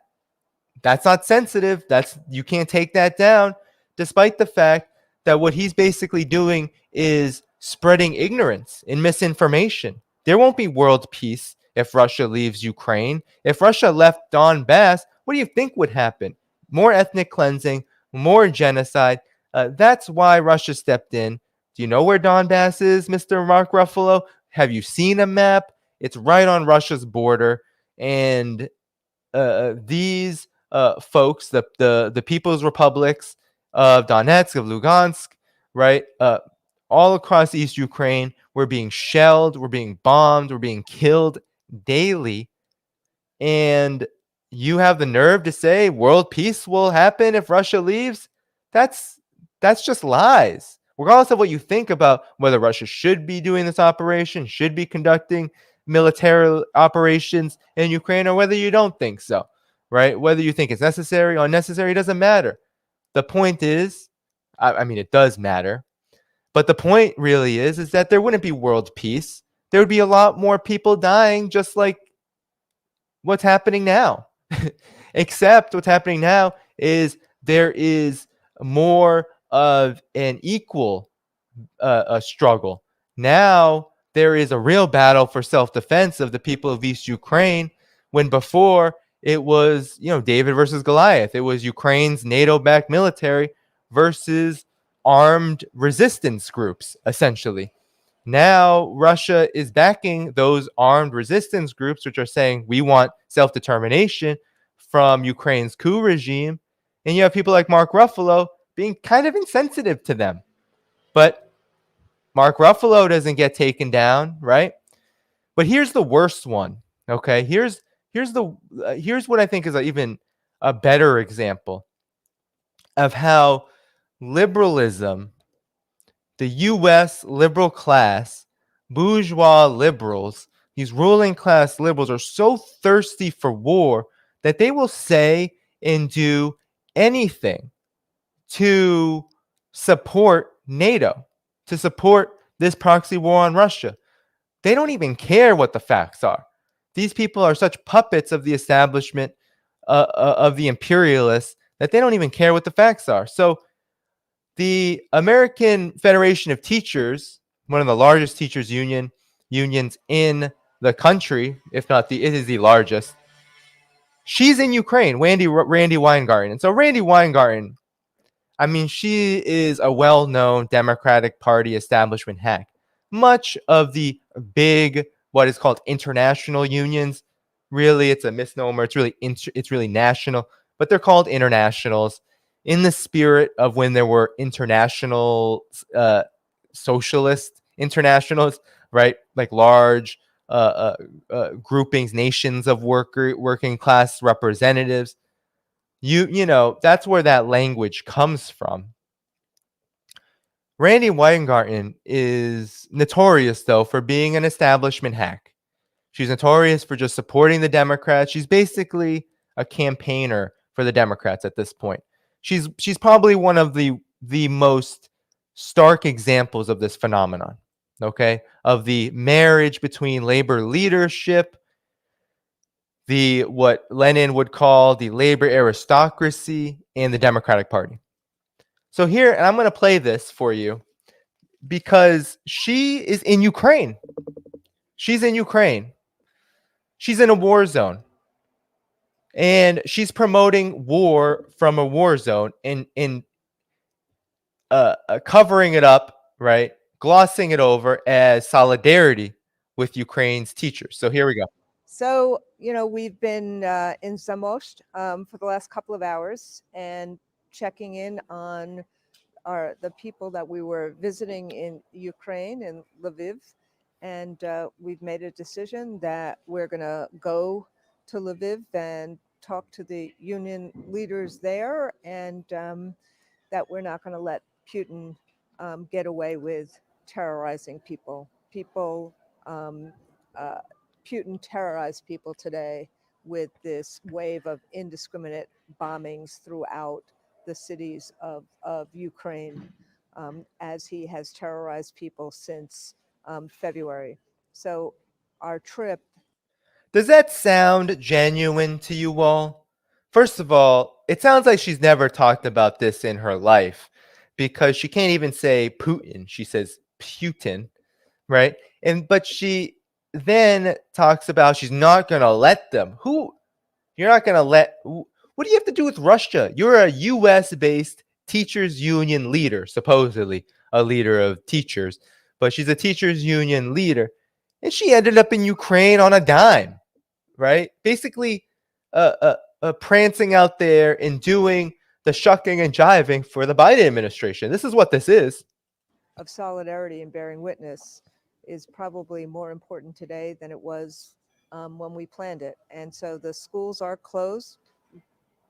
That's not sensitive. You can't take that down. despite the fact that what he's basically doing is spreading ignorance and misinformation. There won't be world peace if Russia leaves Ukraine. If Russia left Donbass, what do you think would happen? More ethnic cleansing, more genocide. That's why Russia stepped in. Do you know where Donbass is, Mr. Mark Ruffalo? Have you seen a map? It's right on Russia's border. And these folks, the People's Republics of Donetsk, of Lugansk, right, all across East Ukraine, we're being shelled, we're being bombed, we're being killed daily. And you have the nerve to say world peace will happen if Russia leaves? That's just lies. Regardless of what you think about whether Russia should be doing this operation, should be conducting military operations in Ukraine, or whether you don't think so, right? Whether you think it's necessary or unnecessary, doesn't matter. The point is, I mean, it does matter, but the point really is that there wouldn't be world peace. There would be a lot more people dying, just like what's happening now. Except what's happening now is there is more of an equal struggle. Now there is a real battle for self-defense of the people of East Ukraine, when before it was, David versus Goliath. It was Ukraine's NATO-backed military versus armed resistance groups, essentially. Now Russia is backing those armed resistance groups, which are saying we want self-determination from Ukraine's coup regime. And you have people like Mark Ruffalo being kind of insensitive to them. But Mark Ruffalo doesn't get taken down, right? But here's the worst one. Okay, here's what I think is even a better example of how liberalism, the U.S. liberal class, bourgeois liberals, these ruling class liberals are so thirsty for war that they will say and do anything to support NATO, to support this proxy war on Russia. They don't even care what the facts are. These people are such puppets of the establishment, of the imperialists, that they don't even care what the facts are. So the American Federation of Teachers, one of the largest teachers unions in the country, if not it is the largest. She's in Ukraine, Randy Weingarten. And so Randy Weingarten, I mean, she is a well-known Democratic Party establishment hack. Much of the big, what is called international unions, really, it's a misnomer. It's really national, but they're called internationals in the spirit of when there were international socialist internationals, right? Like large groupings, nations of working class representatives. That's where that language comes from. Randy Weingarten is notorious, though, for being an establishment hack. She's notorious for just supporting the Democrats. She's basically a campaigner for the Democrats at this point. She's probably one of the most stark examples of this phenomenon, okay, of the marriage between labor leadership, what Lenin would call the labor aristocracy, and the Democratic Party. So here, and I'm going to play this for you because she is in Ukraine. She's in Ukraine. She's in a war zone. And she's promoting war from a war zone and covering it up, right? Glossing it over as solidarity with Ukraine's teachers. So here we go. So, we've been in Zamość for the last couple of hours and checking in on the people that we were visiting in Ukraine and Lviv. And we've made a decision that we're going to go to Lviv and talk to the union leaders there, and that we're not going to let Putin get away with terrorizing people. Putin terrorized people today with this wave of indiscriminate bombings throughout the cities of Ukraine, as he has terrorized people since February. So our trip. Does that sound genuine to you all? First of all, it sounds like she's never talked about this in her life because she can't even say Putin. She says Putin, right? But she then talks about she's not going to let them. Who you're not going to let what do you have to do with Russia? You're a US based teachers union leader, supposedly a leader of teachers, but she's a teachers union leader and she ended up in Ukraine on a dime, right? Basically prancing out there and doing the shucking and jiving for the Biden administration. This is what this is. Of solidarity and bearing witness is probably more important today than it was when we planned it. And so the schools are closed.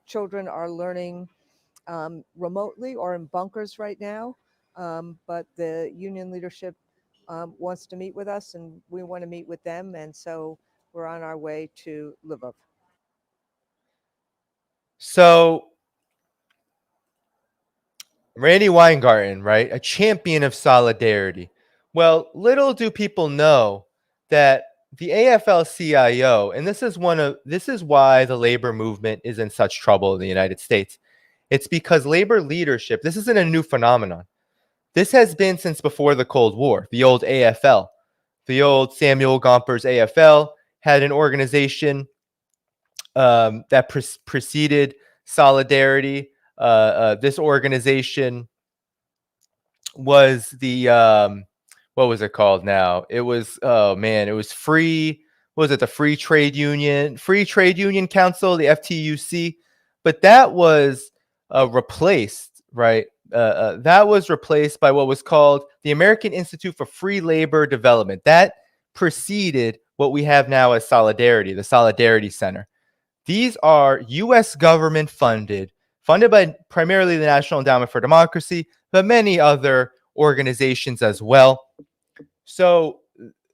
Children are learning remotely or in bunkers right now. But the union leadership wants to meet with us and we want to meet with them. And so we're on our way to Lvov. So Randy Weingarten, right? A champion of solidarity. Well, little do people know that the AFL-CIO, and this is why the labor movement is in such trouble in the United States. It's because labor leadership, this isn't a new phenomenon. This has been since before the Cold War. The old AFL, the old Samuel Gompers AFL had an organization that preceded Solidarity. This organization was the what was it called now? It was it was free. What was it? The Free Trade Union Council, the FTUC, but that was replaced, right? That was replaced by what was called the American Institute for Free Labor Development. That preceded what we have now as Solidarity, the Solidarity Center. These are U.S. government funded by primarily the National Endowment for Democracy, but many other organizations as well. So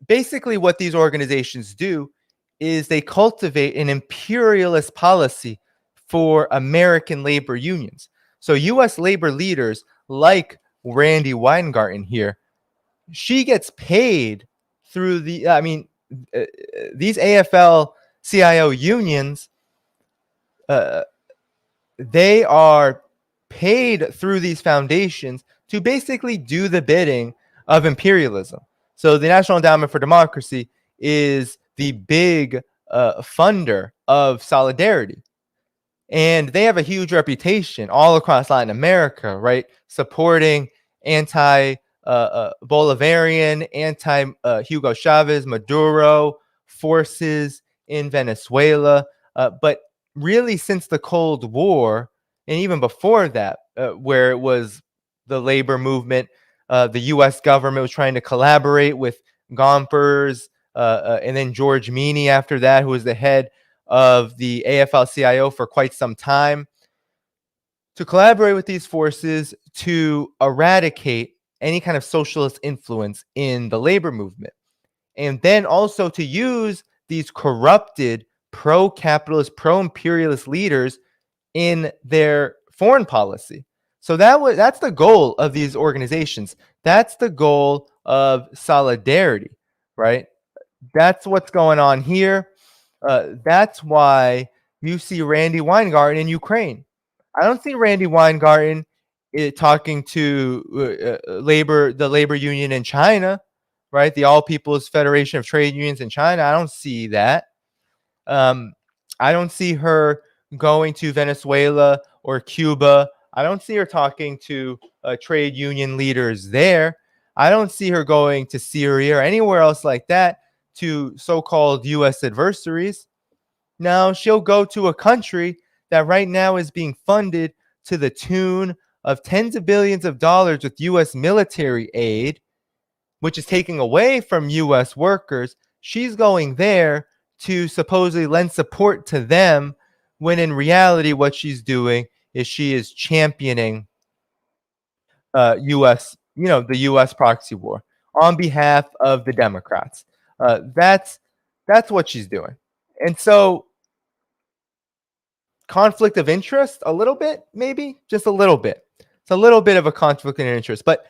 basically what these organizations do is they cultivate an imperialist policy for American labor unions. So U.S. labor leaders like Randy Weingarten here, she gets paid through these AFL-CIO unions, they are paid through these foundations to basically do the bidding of imperialism. So the National Endowment for Democracy is the big funder of Solidarity. And they have a huge reputation all across Latin America, right? Supporting anti-Bolivarian, anti-Hugo Chavez, Maduro forces in Venezuela. But really, since the Cold War, and even before that, where it was the labor movement, the U.S. government was trying to collaborate with Gompers, and then George Meany after that, who was the head of the AFL-CIO for quite some time, to collaborate with these forces to eradicate any kind of socialist influence in the labor movement. And then also to use these corrupted pro-capitalist, pro-imperialist leaders in their foreign policy. So that's the goal of these organizations. That's the goal of Solidarity, right? That's what's going on here. That's why you see Randy Weingarten in Ukraine. I don't see Randy Weingarten talking to the labor union in China, right? The All People's Federation of Trade Unions in China. I don't see that. I don't see her going to Venezuela or Cuba. I don't see her talking to trade union leaders there. I don't see her going to Syria or anywhere else like that to so-called U.S. adversaries. No, she'll go to a country that right now is being funded to the tune of tens of billions of dollars with U.S. military aid, which is taking away from U.S. workers. She's going there to supposedly lend support to them, when in reality what she's doing is she is championing U.S. the U.S. proxy war on behalf of the Democrats. That's what she's doing. And so conflict of interest, a little bit, maybe just a little bit. It's a little bit of a conflict of interest, but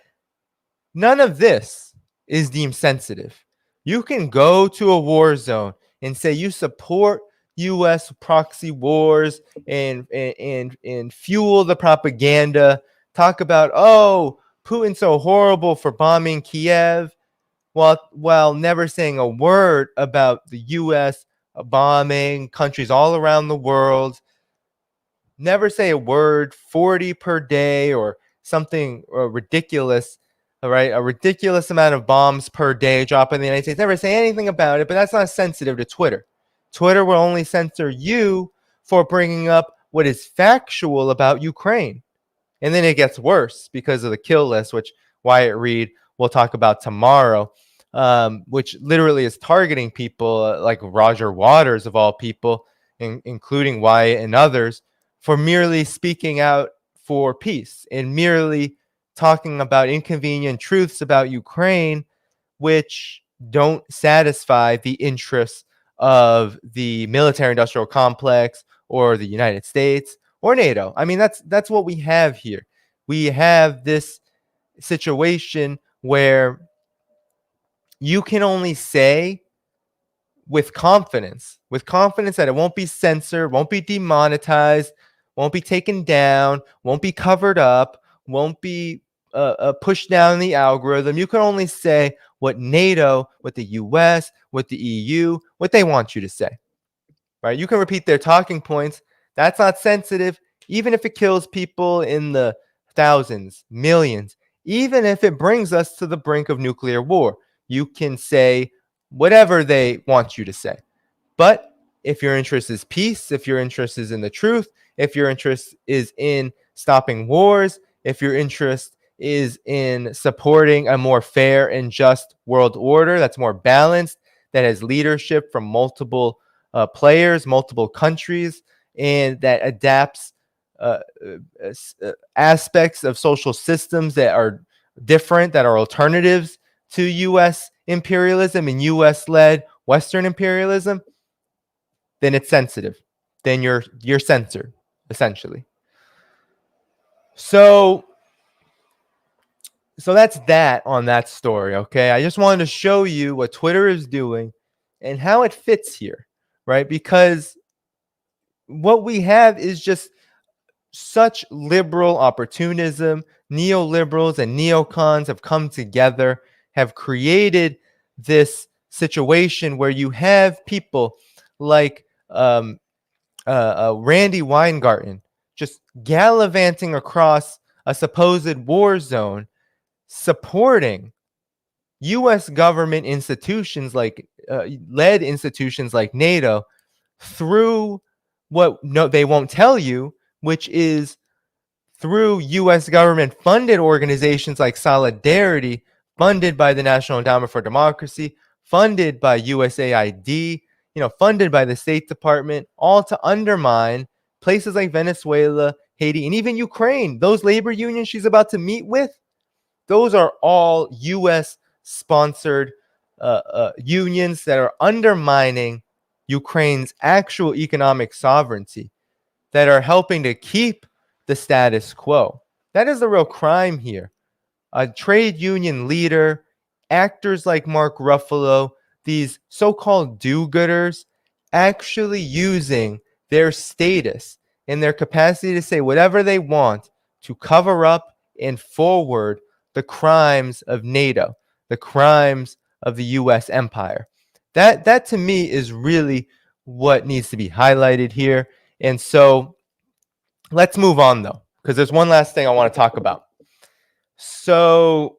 none of this is deemed sensitive. You can go to a war zone and say you support U.S. proxy wars and fuel the propaganda. Talk about, oh, Putin's so horrible for bombing Kiev, while never saying a word about the U.S. bombing countries all around the world. Never say a word, 40 per day or something ridiculous, all right? A ridiculous amount of bombs per day drop in the United States. Never say anything about it, but that's not sensitive to Twitter. Twitter will only censor you for bringing up what is factual about Ukraine. And then it gets worse because of the kill list, which Wyatt Reed will talk about tomorrow, which literally is targeting people like Roger Waters, of all people, including Wyatt and others, for merely speaking out for peace and merely talking about inconvenient truths about Ukraine, which don't satisfy the interests of the military-industrial complex or the United States or NATO. I mean, that's what we have here. We have this situation where you can only say with confidence that it won't be censored, won't be demonetized, won't be taken down, won't be covered up, won't be pushed down the algorithm. You can only say what NATO, what the US, what the EU, what they want you to say. Right? You can repeat their talking points. That's not sensitive, even if it kills people in the thousands, millions, even if it brings us to the brink of nuclear war. You can say whatever they want you to say. But if your interest is peace, if your interest is in the truth, if your interest is in stopping wars, if your interest is in supporting a more fair and just world order that's more balanced, that has leadership from multiple players, multiple countries, and that adapts aspects of social systems that are different, that are alternatives to U.S. imperialism and U.S.-led Western imperialism, then it's sensitive. Then you're censored, essentially. So that's that on that story, okay? I just wanted to show you what Twitter is doing and how it fits here, right? Because what we have is just such liberal opportunism. Neoliberals and neocons have come together, have created this situation where you have people like Randy Weingarten just gallivanting across a supposed war zone, supporting U.S. government institutions like led institutions like NATO through what they won't tell you, which is through U.S. government funded organizations like Solidarity, funded by the National Endowment for Democracy, funded by USAID, funded by the State Department, all to undermine places like Venezuela, Haiti, and even Ukraine. Those labor unions she's about to meet with, those are all U.S. sponsored unions that are undermining Ukraine's actual economic sovereignty, that are helping to keep the status quo. That is the real crime here. A trade union leader, actors like Mark Ruffalo, these so-called do-gooders, actually using their status and their capacity to say whatever they want to cover up and forward the crimes of NATO, the crimes of the U.S. empire. That to me is really what needs to be highlighted here. And so let's move on, though, because there's one last thing I want to talk about. So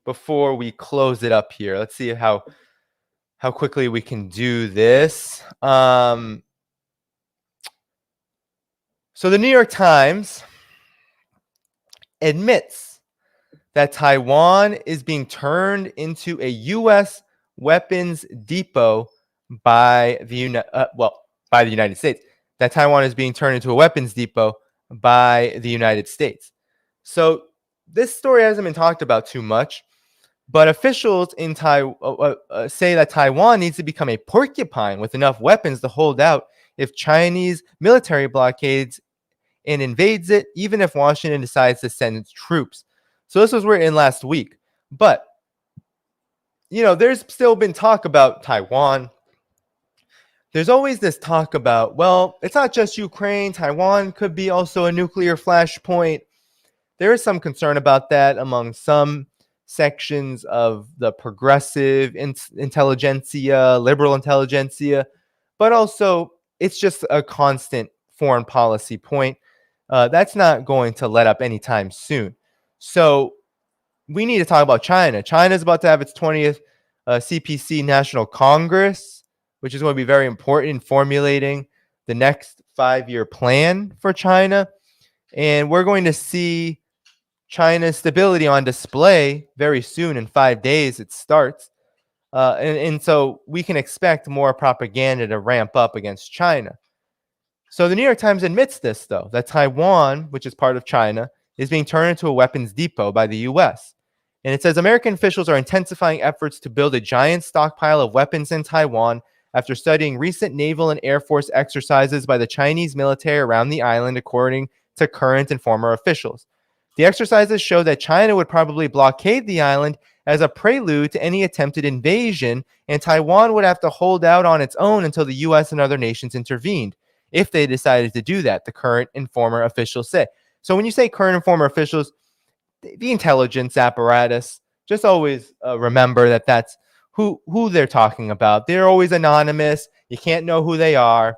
before we close it up here, let's see how quickly we can do this. So the New York Times admits that Taiwan is being turned into a U.S. weapons depot by the United States. That Taiwan is being turned into a weapons depot by the United States. So this story hasn't been talked about too much, but officials in Taiwan say that Taiwan needs to become a porcupine with enough weapons to hold out if Chinese military blockades and invades it, even if Washington decides to send troops. So this was written last week. But, there's still been talk about Taiwan. there's always this talk about, well, it's not just Ukraine. Taiwan could be also a nuclear flashpoint. There is some concern about that among some sections of the progressive intelligentsia, liberal intelligentsia, but also it's just a constant foreign policy point. That's not going to let up anytime soon. So we need to talk about China. China is about to have its 20th CPC National Congress, which is going to be very important in formulating the next 5-year plan for China. And we're going to see China's stability on display very soon. In 5 days, it starts. And so we can expect more propaganda to ramp up against China. So the New York Times admits this, though, that Taiwan, which is part of China, is being turned into a weapons depot by the U.S. And it says American officials are intensifying efforts to build a giant stockpile of weapons in Taiwan after studying recent naval and air force exercises by the Chinese military around the island, according to current and former officials. The exercises show that China would probably blockade the island as a prelude to any attempted invasion, and Taiwan would have to hold out on its own until the U.S. and other nations intervened, if they decided to do that, the current and former officials say. So when you say current and former officials, the intelligence apparatus, just always remember that that's who they're talking about. They're always anonymous. You can't know who they are.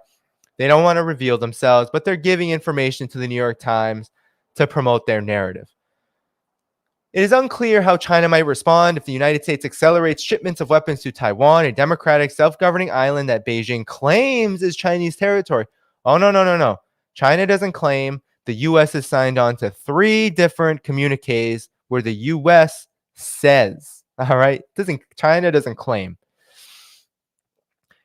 They don't want to reveal themselves, but they're giving information to the New York Times to promote their narrative. It is unclear how China might respond if the United States accelerates shipments of weapons to Taiwan, a democratic, self-governing island that Beijing claims is Chinese territory. Oh, no. China doesn't claim. The U.S. has signed on to 3 different communiques where the U.S. says, all right, China doesn't claim.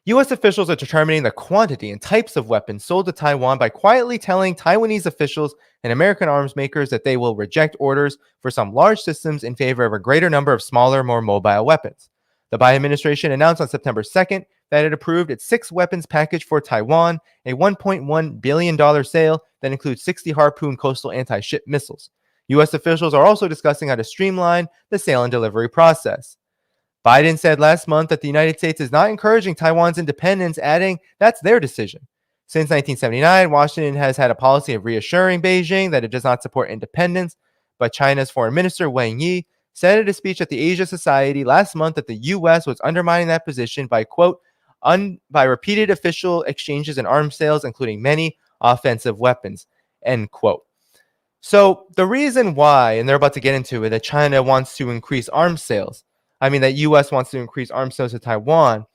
U.S. officials are determining the quantity and types of weapons sold to Taiwan by quietly telling Taiwanese officials and American arms makers that they will reject orders for some large systems in favor of a greater number of smaller, more mobile weapons. The Biden administration announced on September 2nd that it approved its 6 weapons package for Taiwan, a $1.1 billion sale that includes 60 Harpoon coastal anti-ship missiles. U.S. officials are also discussing how to streamline the sale and delivery process. Biden said last month that the United States is not encouraging Taiwan's independence, adding that's their decision. Since 1979, Washington has had a policy of reassuring Beijing that it does not support independence, but China's Foreign Minister Wang Yi said at a speech at the Asia Society last month that the U.S. was undermining that position by, quote, by repeated official exchanges and arms sales, including many offensive weapons, end quote. So the reason why, and they're about to get into it, that China wants to increase arms sales, that U.S. wants to increase arms sales to Taiwan,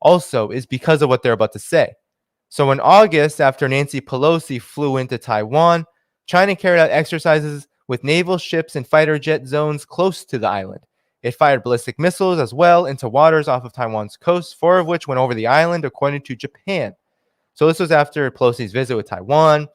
also is because of what they're about to say. So in August, after Nancy Pelosi flew into Taiwan, China carried out exercises with naval ships and fighter jet zones close to the island. It fired ballistic missiles as well into waters off of Taiwan's coast, 4 of which went over the island, according to Japan. So this was after Pelosi's visit with Taiwan.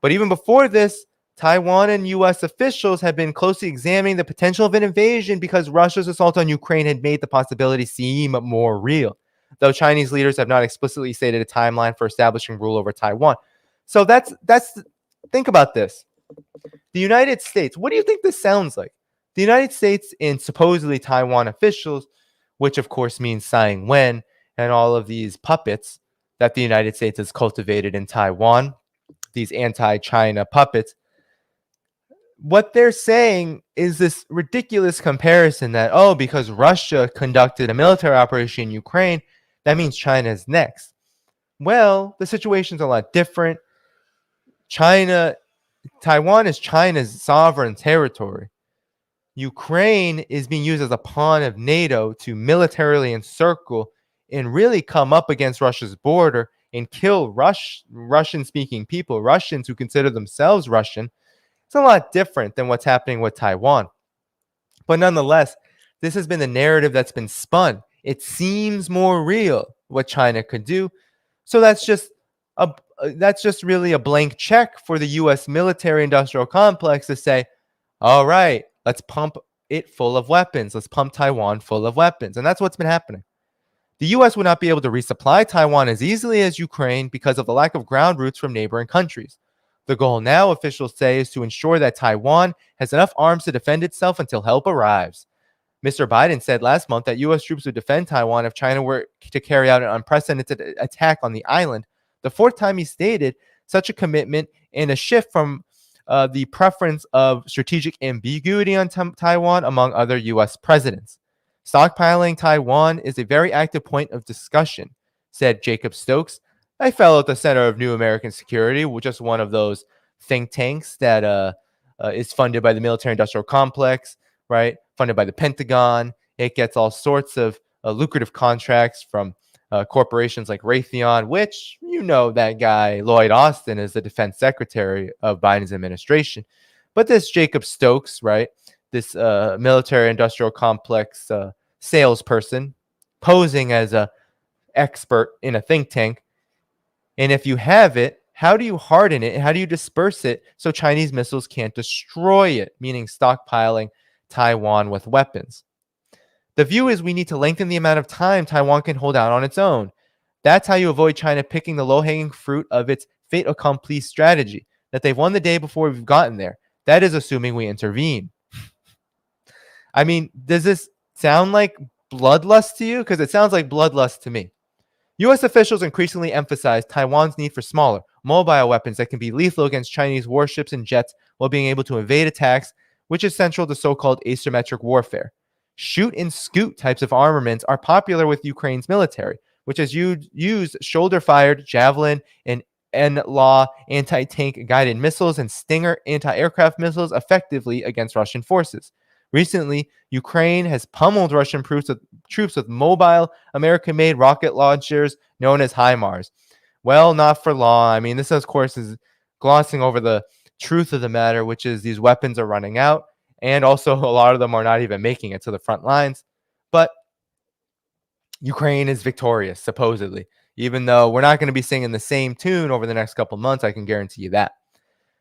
But even before this, Taiwan and U.S. officials have been closely examining the potential of an invasion because Russia's assault on Ukraine had made the possibility seem more real, though Chinese leaders have not explicitly stated a timeline for establishing rule over Taiwan. So think about this. The United States, what do you think this sounds like? The United States and supposedly Taiwan officials, which of course means Tsai Ing-wen and all of these puppets that the United States has cultivated in Taiwan, these anti-China puppets, what they're saying is this ridiculous comparison that, because Russia conducted a military operation in Ukraine, that means China is next. Well, the situation's a lot different. Taiwan is China's sovereign territory. Ukraine is being used as a pawn of NATO to militarily encircle and really come up against Russia's border and kill Russian-speaking people, Russians who consider themselves Russian. It's a lot different than what's happening with Taiwan. But nonetheless, this has been the narrative that's been spun. It seems more real what China could do. So that's just really a blank check for the U.S. military-industrial complex to say, all right, let's pump it full of weapons. Let's pump Taiwan full of weapons. And that's what's been happening. The U.S. would not be able to resupply Taiwan as easily as Ukraine because of the lack of ground routes from neighboring countries. The goal now, officials say, is to ensure that Taiwan has enough arms to defend itself until help arrives. Mr. Biden said last month that U.S. troops would defend Taiwan if China were to carry out an unprecedented attack on the island, the fourth time he stated such a commitment and a shift from the preference of strategic ambiguity on Taiwan among other U.S. presidents. Stockpiling Taiwan is a very active point of discussion, said Jacob Stokes, a fellow at the Center of New American Security, just one of those think tanks that is funded by the military-industrial complex, right? Funded by the Pentagon. It gets all sorts of lucrative contracts from corporations like Raytheon, which you know that guy Lloyd Austin is the defense secretary of Biden's administration. But this Jacob Stokes, right? This military-industrial complex salesperson posing as a expert in a think tank. And if you have it, how do you harden it? How do you disperse it so Chinese missiles can't destroy it, meaning stockpiling Taiwan with weapons? The view is we need to lengthen the amount of time Taiwan can hold out on its own. That's how you avoid China picking the low-hanging fruit of its fait accompli strategy, that they've won the day before we've gotten there. That is assuming we intervene. I mean, does this sound like bloodlust to you? Because it sounds like bloodlust to me. U.S. officials increasingly emphasize Taiwan's need for smaller, mobile weapons that can be lethal against Chinese warships and jets while being able to evade attacks, which is central to so-called asymmetric warfare. Shoot and scoot types of armaments are popular with Ukraine's military, which has used shoulder-fired Javelin and NLAW anti-tank guided missiles and Stinger anti-aircraft missiles effectively against Russian forces. Recently, Ukraine has pummeled Russian troops with mobile American-made rocket launchers known as HIMARS. Well, not for long. I mean, this, of course, is glossing over the truth of the matter, which is these weapons are running out, and also a lot of them are not even making it to the front lines. But Ukraine is victorious, supposedly, even though we're not going to be singing the same tune over the next couple months. I can guarantee you that.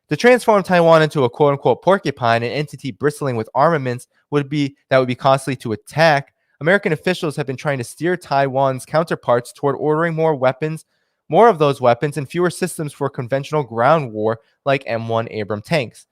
To transform Taiwan into a quote-unquote porcupine, an entity bristling with armaments would be costly to attack. American officials have been trying to steer Taiwan's counterparts toward ordering more of those weapons, and fewer systems for conventional ground war like M1 Abrams tanks.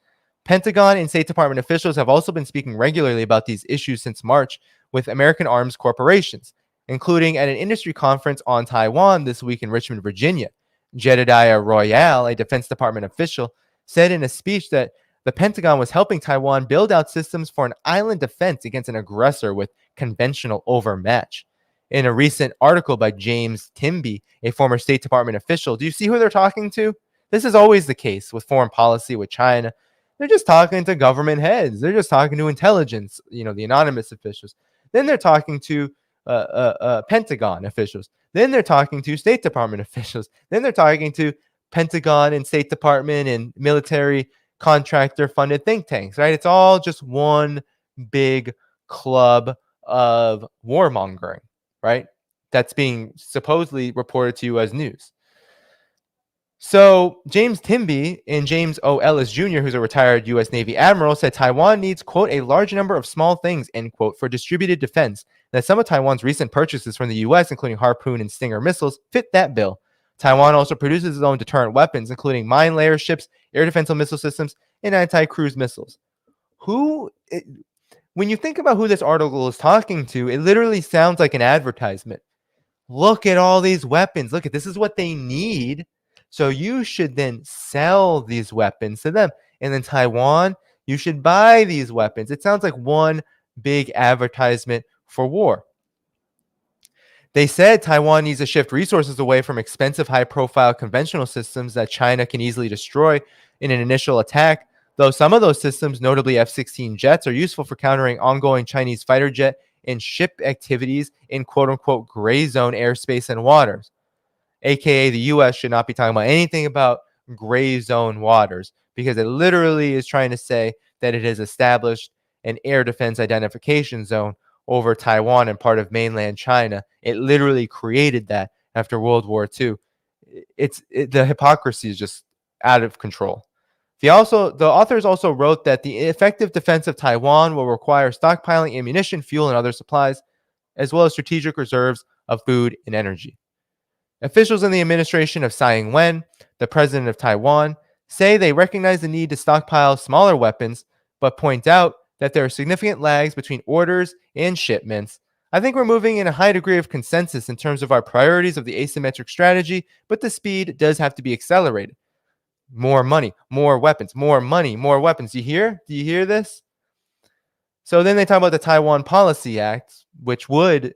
Pentagon and State Department officials have also been speaking regularly about these issues since March with American arms corporations, including at an industry conference on Taiwan this week in Richmond, Virginia. Jedediah Royale, a Defense Department official, said in a speech that the Pentagon was helping Taiwan build out systems for an island defense against an aggressor with conventional overmatch. In a recent article by James Timby, a former State Department official, do you see who they're talking to? This is always the case with foreign policy with China. They're just talking to government heads. They're just talking to intelligence, the anonymous officials. Then they're talking to Pentagon officials. Then they're talking to State Department officials. Then they're talking to Pentagon and State Department and military contractor funded think tanks, right? It's all just one big club of warmongering, right? That's being supposedly reported to you as news. So James Timby and James O. Ellis Jr., who's a retired U.S. Navy admiral, said Taiwan needs, quote, a large number of small things, end quote, for distributed defense. And that some of Taiwan's recent purchases from the U.S., including Harpoon and Stinger missiles, fit that bill. Taiwan also produces its own deterrent weapons, including mine layer ships, air defensive missile systems, and anti-cruise missiles. When you think about who this article is talking to, it literally sounds like an advertisement. Look at all these weapons. Look at this is what they need. So you should then sell these weapons to them. And then Taiwan, you should buy these weapons. It sounds like one big advertisement for war. They said Taiwan needs to shift resources away from expensive, high-profile conventional systems that China can easily destroy in an initial attack, though some of those systems, notably F-16 jets, are useful for countering ongoing Chinese fighter jet and ship activities in quote-unquote gray zone airspace and waters. AKA the U.S. should not be talking about anything about gray zone waters because it literally is trying to say that it has established an air defense identification zone over Taiwan and part of mainland China. It literally created that after World War II. The hypocrisy is just out of control. The authors also wrote that the effective defense of Taiwan will require stockpiling ammunition, fuel, and other supplies, as well as strategic reserves of food and energy. Officials in the administration of Tsai Ing-wen, the president of Taiwan, say they recognize the need to stockpile smaller weapons, but point out that there are significant lags between orders and shipments. I think we're moving in a high degree of consensus in terms of our priorities of the asymmetric strategy, but the speed does have to be accelerated. More money, more weapons, more money, more weapons. Do you hear this? So then they talk about the Taiwan Policy Act, which would,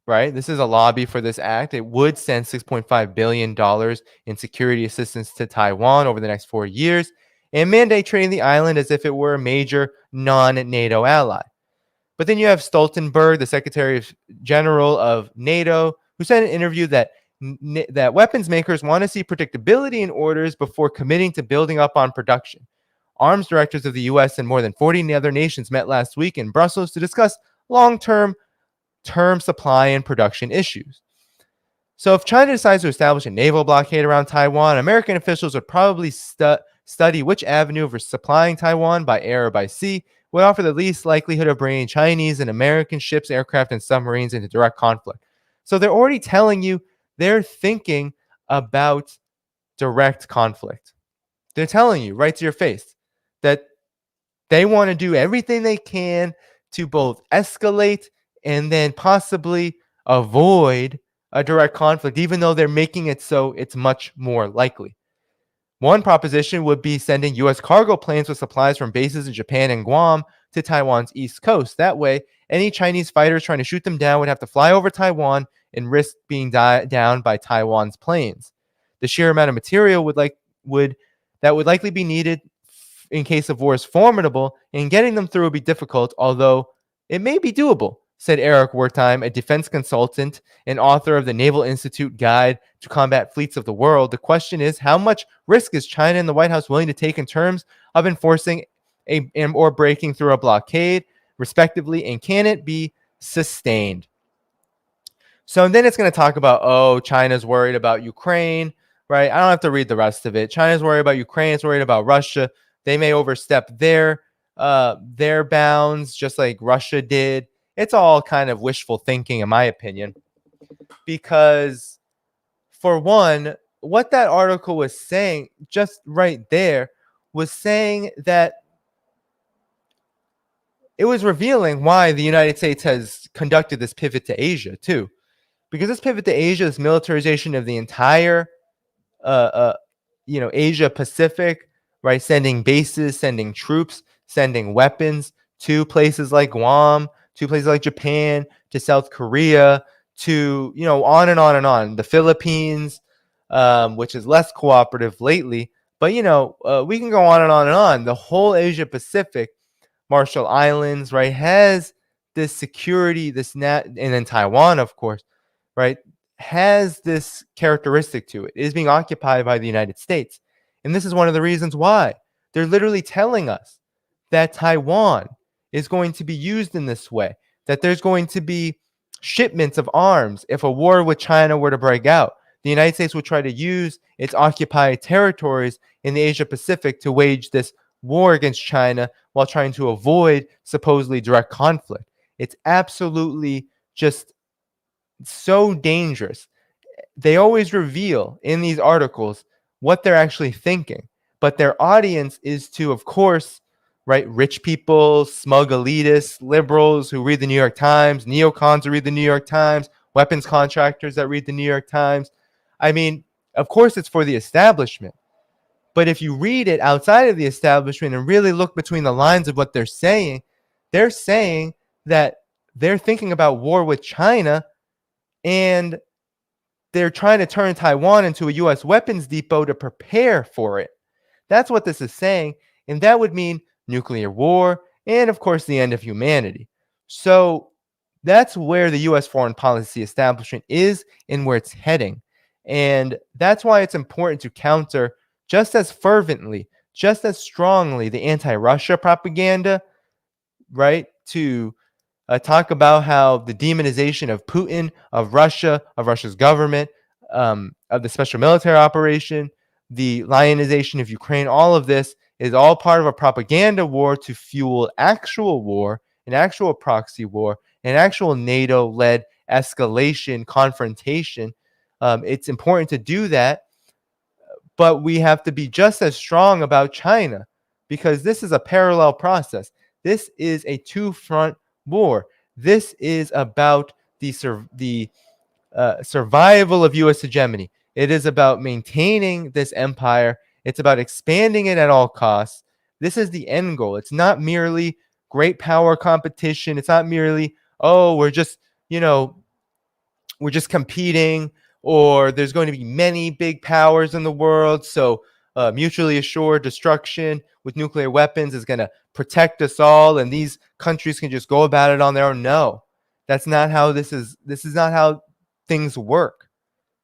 right? This is a lobby for this act. It would send $6.5 billion in security assistance to Taiwan over the next 4 years and mandate treating the island as if it were a major non-NATO ally. But then you have Stoltenberg, the Secretary General of NATO, who said in an interview that weapons makers want to see predictability in orders before committing to building up on production. Arms directors of the U.S. and more than 40 other nations met last week in Brussels to discuss long-term supply and production issues. So if China decides to establish a naval blockade around Taiwan, American officials would probably study which avenue of supplying Taiwan by air or by sea would offer the least likelihood of bringing Chinese and American ships, aircraft, and submarines into direct conflict. So they're already telling you they're thinking about direct conflict. They're telling you right to your face that they want to do everything they can to both escalate and then possibly avoid a direct conflict, even though they're making it so it's much more likely. One proposition would be sending U.S. cargo planes with supplies from bases in Japan and Guam to Taiwan's east coast. That way, any Chinese fighters trying to shoot them down would have to fly over Taiwan and risk being down by Taiwan's planes. The sheer amount of material would likely be needed in case of war is formidable, and getting them through would be difficult, although it may be doable, said Eric Wertheim, a defense consultant and author of the Naval Institute Guide to Combat Fleets of the World. The question is, how much risk is China and the White House willing to take in terms of enforcing or breaking through a blockade, respectively, and can it be sustained? So then it's going to talk about, China's worried about Ukraine, right? I don't have to read the rest of it. China's worried about Ukraine. It's worried about Russia. They may overstep their bounds, just like Russia did. It's all kind of wishful thinking, in my opinion, because for one, what that article was saying just right there was saying that it was revealing why the United States has conducted this pivot to Asia too, because this pivot to Asia, this militarization of the entire Asia Pacific, right? Sending bases, sending troops, sending weapons to places like Guam, to places like Japan, to South Korea, to, on and on and on. The Philippines, which is less cooperative lately. But, we can go on and on and on. The whole Asia Pacific, Marshall Islands, right, has this security, and then Taiwan, of course, right, has this characteristic to it. It is being occupied by the United States. And this is one of the reasons why. They're literally telling us that Taiwan is going to be used in this way, that there's going to be shipments of arms if a war with China were to break out. The United States would try to use its occupied territories in the Asia Pacific to wage this war against China while trying to avoid supposedly direct conflict. It's absolutely just so dangerous. They always reveal in these articles what they're actually thinking, but their audience is to, of course, right, rich people, smug elitists, liberals who read the New York Times, neocons who read the New York Times, weapons contractors that read the New York Times. I mean, of course, it's for the establishment. But if you read it outside of the establishment and really look between the lines of what they're saying that they're thinking about war with China, and they're trying to turn Taiwan into a U.S. weapons depot to prepare for it. That's what this is saying. And that would mean nuclear war and, of course, the end of humanity. So that's where the U.S. foreign policy establishment is and where it's heading. And that's why it's important to counter just as fervently, just as strongly the anti-Russia propaganda, right? To talk about how the demonization of Putin, of Russia, of Russia's government, of the special military operation, the lionization of Ukraine, all of this is all part of a propaganda war to fuel actual war, an actual proxy war, an actual NATO-led escalation, confrontation. It's important to do that, but we have to be just as strong about China because this is a parallel process. This is a two-front war. This is about the survival of U.S. hegemony. It is about maintaining this empire. It's about expanding it at all costs. This is the end goal. It's not merely great power competition. It's not merely, oh, we're just competing, or there's going to be many big powers in the world. So mutually assured destruction with nuclear weapons is going to protect us all, and these countries can just go about it on their own. No, that's not how this is not how things work.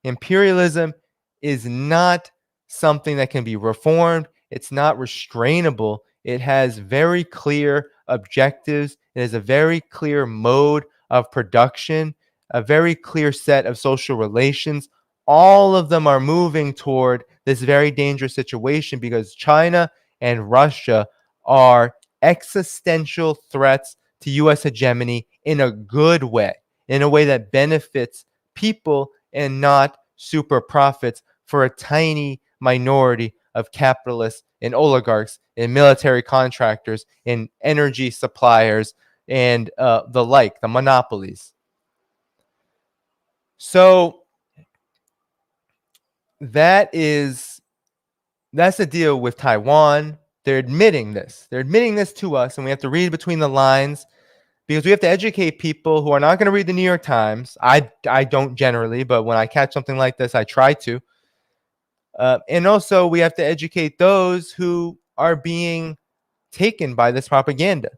Imperialism is not something that can be reformed. It's not restrainable. It has very clear objectives. It has a very clear mode of production, a very clear set of social relations. All of them are moving toward this very dangerous situation because China and Russia are existential threats to U.S. hegemony in a good way, in a way that benefits people and not super profits for a tiny minority of capitalists and oligarchs and military contractors and energy suppliers and the like, the monopolies. So that's the deal with Taiwan. They're admitting this. They're admitting this to us, and we have to read between the lines because we have to educate people who are not going to read the New York Times. I don't generally, but when I catch something like this, I try to. And also, we have to educate those who are being taken by this propaganda.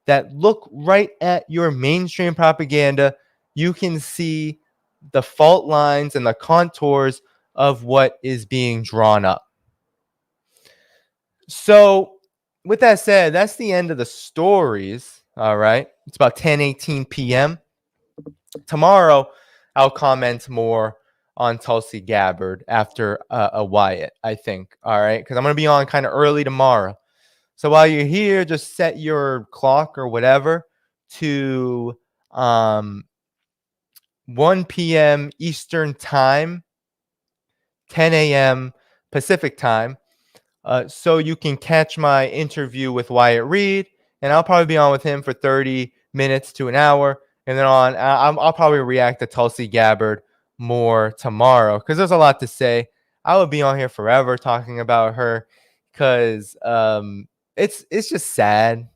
That look right at your mainstream propaganda, you can see the fault lines and the contours of what is being drawn up. So, with that said, that's the end of the stories. All right. It's about 10:18 p.m. Tomorrow, I'll comment more on Tulsi Gabbard after a Wyatt, I think. All right. Because I'm going to be on kind of early tomorrow. So while you're here, just set your clock or whatever to 1 p.m. Eastern Time, 10 a.m. Pacific Time, so you can catch my interview with Wyatt Reed, and I'll probably be on with him for 30 minutes to an hour, and then I'll probably react to Tulsi Gabbard more tomorrow because there's a lot to say. I would be on here forever talking about her because it's just sad.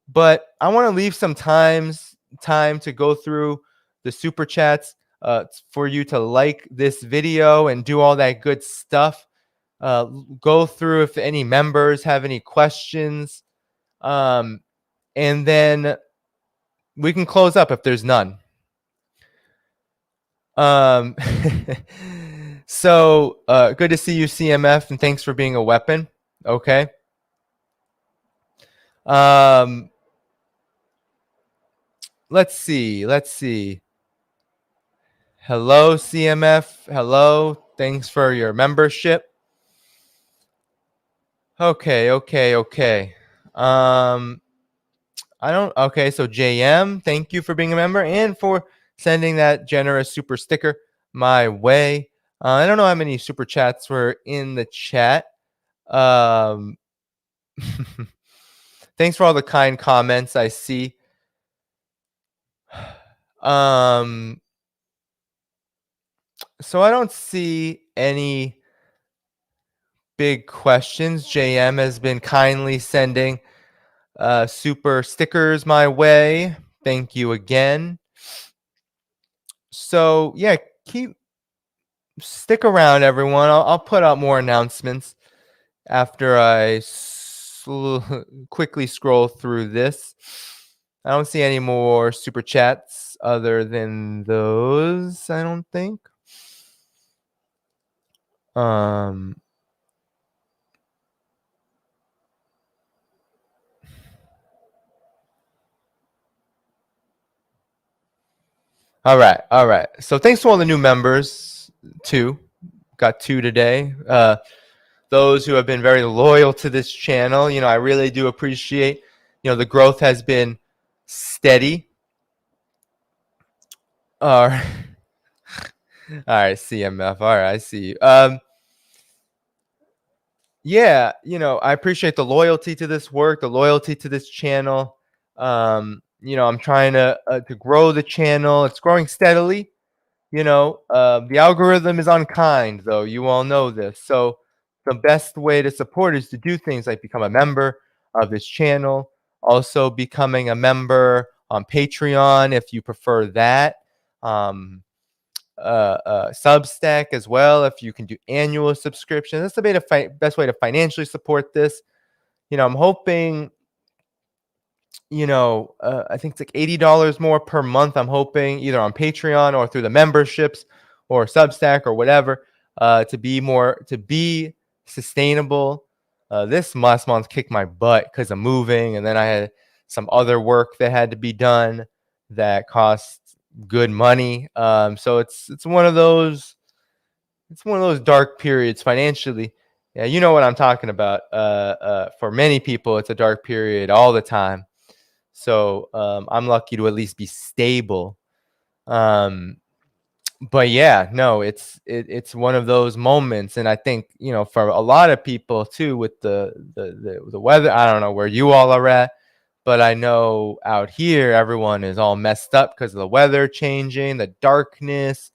But I want to leave some time to go through the super chats for you to like this video and do all that good stuff. Go through if any members have any questions, and then we can close up if there's none. So good to see you, CMF, and thanks for being a weapon. Okay. Let's see. Hello, CMF. Hello. Thanks for your membership. Okay. Okay, so JM, thank you for being a member and for sending that generous super sticker my way. I don't know how many super chats were in the chat. Thanks for all the kind comments I see. So I don't see any big questions. JM has been kindly sending super stickers my way. Thank you again. So yeah, stick around, everyone. I'll put out more announcements after I quickly scroll through this. I don't see any more super chats other than those, I don't think. All right. So thanks to all the new members, too. Got 2 today. Those who have been very loyal to this channel, I really do appreciate. The growth has been steady. All right. All right, CMF. All right, I see you. yeah, I appreciate the loyalty to this work, the loyalty to this channel. I'm trying to grow the channel. It's growing steadily. The algorithm is unkind, though. You all know this. So the best way to support is to do things like become a member of this channel. Also, becoming a member on Patreon if you prefer that. Substack as well if you can do annual subscription. That's the best way to financially support this. I'm hoping, I think it's like $80 more per month. I'm hoping either on Patreon or through the memberships or Substack or whatever, to be sustainable. This last month kicked my butt because of moving, and then I had some other work that had to be done that cost good money. So it's one of those dark periods financially. Yeah, you know what I'm talking about. For many people, it's a dark period all the time. So I'm lucky to at least be stable. But yeah, no, it's one of those moments, and I think for a lot of people too, with the weather. I don't know where you all are at, but I know out here everyone is all messed up because of the weather changing, the darkness.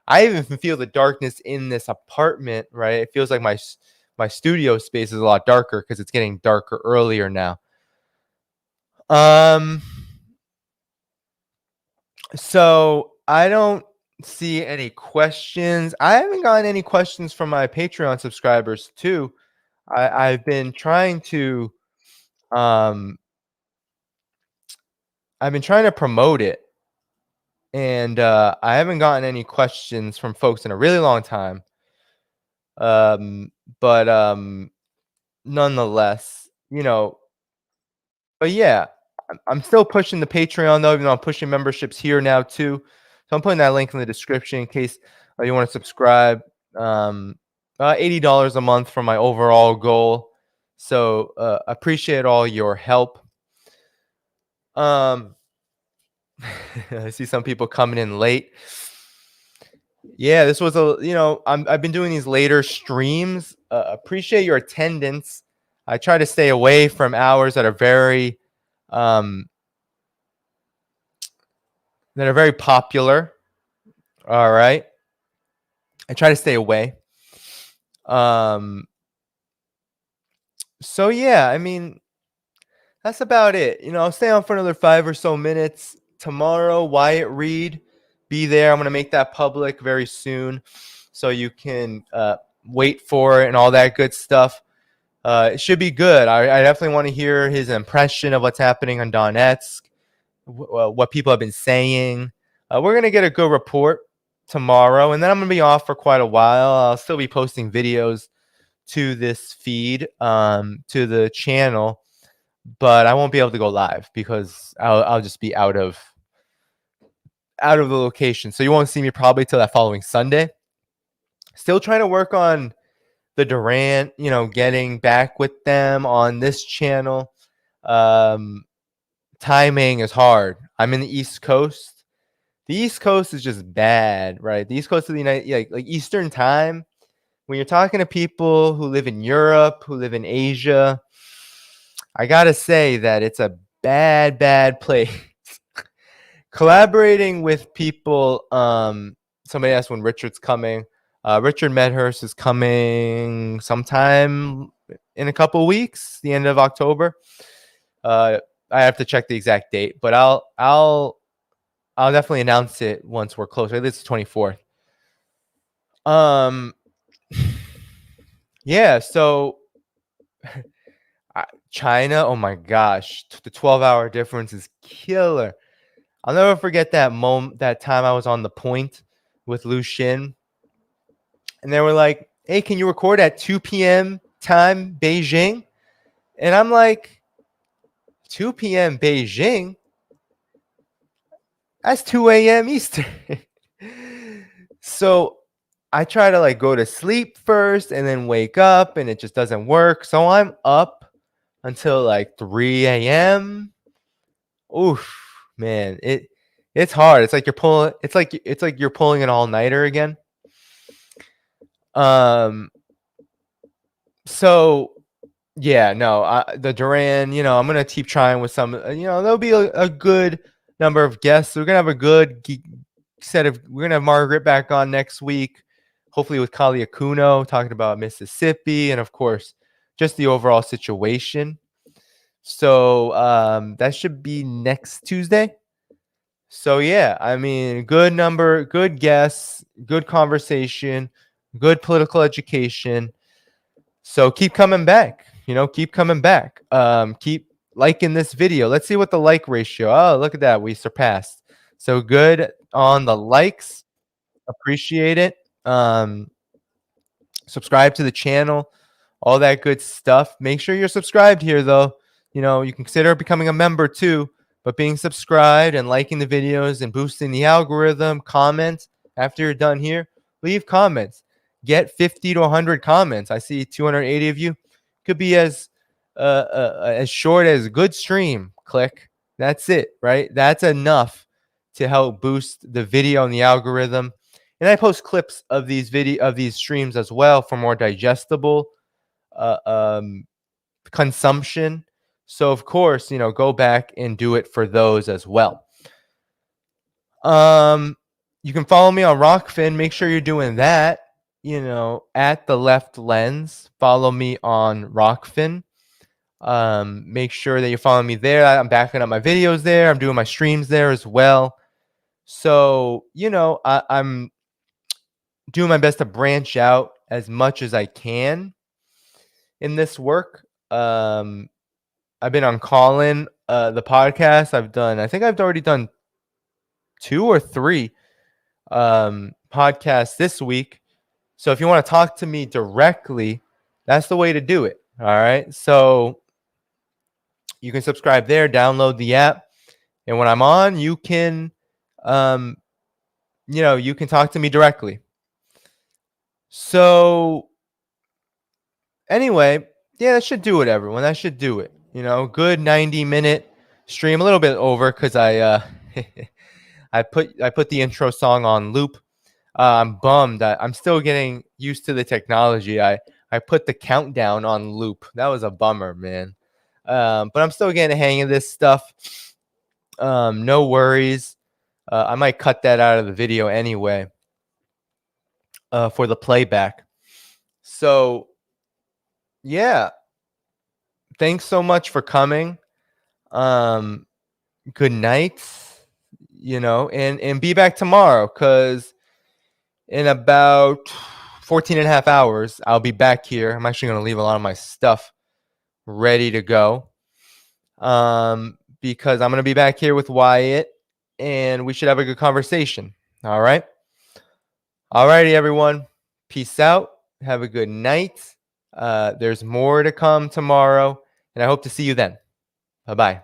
I even feel the darkness in this apartment. Right, it feels like my studio space is a lot darker because it's getting darker earlier now. So I don't see any questions. I haven't gotten any questions from my Patreon subscribers too. I've been trying to um promote it, and I haven't gotten any questions from folks in a really long time. But nonetheless, but yeah, I'm still pushing the Patreon though, even though I'm pushing memberships here now too. So I'm putting that link in the description in case you want to subscribe. $80 a month for my overall goal. So appreciate all your help. I see some people coming in late. Yeah, this was I've been doing these later streams. Appreciate your attendance. I try to stay away from hours that are very popular. All right. I try to stay away. So yeah, I mean, that's about it. I'll stay on for another 5 or so minutes. Tomorrow, Wyatt Reed, be there. I'm going to make that public very soon, so you can wait for it and all that good stuff. It should be good. I definitely want to hear his impression of what's happening on Donetsk, what people have been saying. We're going to get a good report tomorrow, and then I'm going to be off for quite a while. I'll still be posting videos to this feed, to the channel, but I won't be able to go live because I'll just be out of the location. So you won't see me probably till that following Sunday. Still trying to work on the Durant, getting back with them on this channel. Timing is hard. I'm in the East Coast. The East Coast is just bad, right? The East Coast of the United, like Eastern time. When you're talking to people who live in Europe, who live in Asia, I gotta say that it's a bad place. Collaborating with people. Somebody asked when Richard's coming. Richard Medhurst is coming sometime in a couple weeks, the end of October. I have to check the exact date, but I'll definitely announce it once we're closer. It's the 24th. Yeah. So China. Oh my gosh, the 12-hour difference is killer. I'll never forget that time I was on the point with Lu Xin, and they were like, "Hey, can you record at 2 p.m. time, Beijing?" And I'm like, 2 p.m. Beijing? That's 2 a.m. Eastern. So I try to go to sleep first and then wake up, and it just doesn't work. So I'm up until 3 a.m. Oof, man, it's hard. It's like you're pulling. It's like you're pulling an all-nighter again. So yeah, no, the Duran, I'm gonna keep trying with some. There'll be a good number of guests. We're gonna have a good set of. We're gonna have Margaret back on next week, hopefully with Kali Akuno talking about Mississippi and of course just the overall situation. So that should be next Tuesday. So yeah, I mean, good guests, good conversation, good political education. So keep coming back. Keep coming back. Keep liking this video. Let's see what the like ratio. Oh, look at that. We surpassed. So good on the likes. Appreciate it. Subscribe to the channel, all that good stuff. Make sure you're subscribed here, though. You can consider becoming a member too, but being subscribed and liking the videos and boosting the algorithm. Comment after you're done here. Leave comments. Get 50 to 100 comments. I see 280 of you. Could be as short as good stream. Click. That's it, right? That's enough to help boost the video and the algorithm. And I post clips of these streams as well for more digestible consumption. So of course, go back and do it for those as well. You can follow me on Rockfin. Make sure you're doing that. At the left lens. Follow me on Rockfin. Make sure that you're following me there. I'm backing up my videos there. I'm doing my streams there as well. So I'm doing my best to branch out as much as I can in this work. I've been on Callin, the podcast. I think I've already done 2 or 3 podcasts this week. So if you want to talk to me directly, that's the way to do it. All right. So you can subscribe there, download the app. And when I'm on, you can, you can talk to me directly. So anyway, yeah, that should do it, everyone. That should do it. Good 90-minute stream, a little bit over because I I put the intro song on loop. I'm bummed. I'm still getting used to the technology. I put the countdown on loop. That was a bummer, man. But I'm still getting the hang of this stuff. No worries. I might cut that out of the video anyway for the playback. So yeah, thanks so much for coming. Good night. And be back tomorrow because in about 14 and a half hours, I'll be back here. I'm actually going to leave a lot of my stuff ready to go because I'm going to be back here with Wyatt and we should have a good conversation. All right. All righty, everyone. Peace out. Have a good night. There's more to come tomorrow, and I hope to see you then. Bye-bye.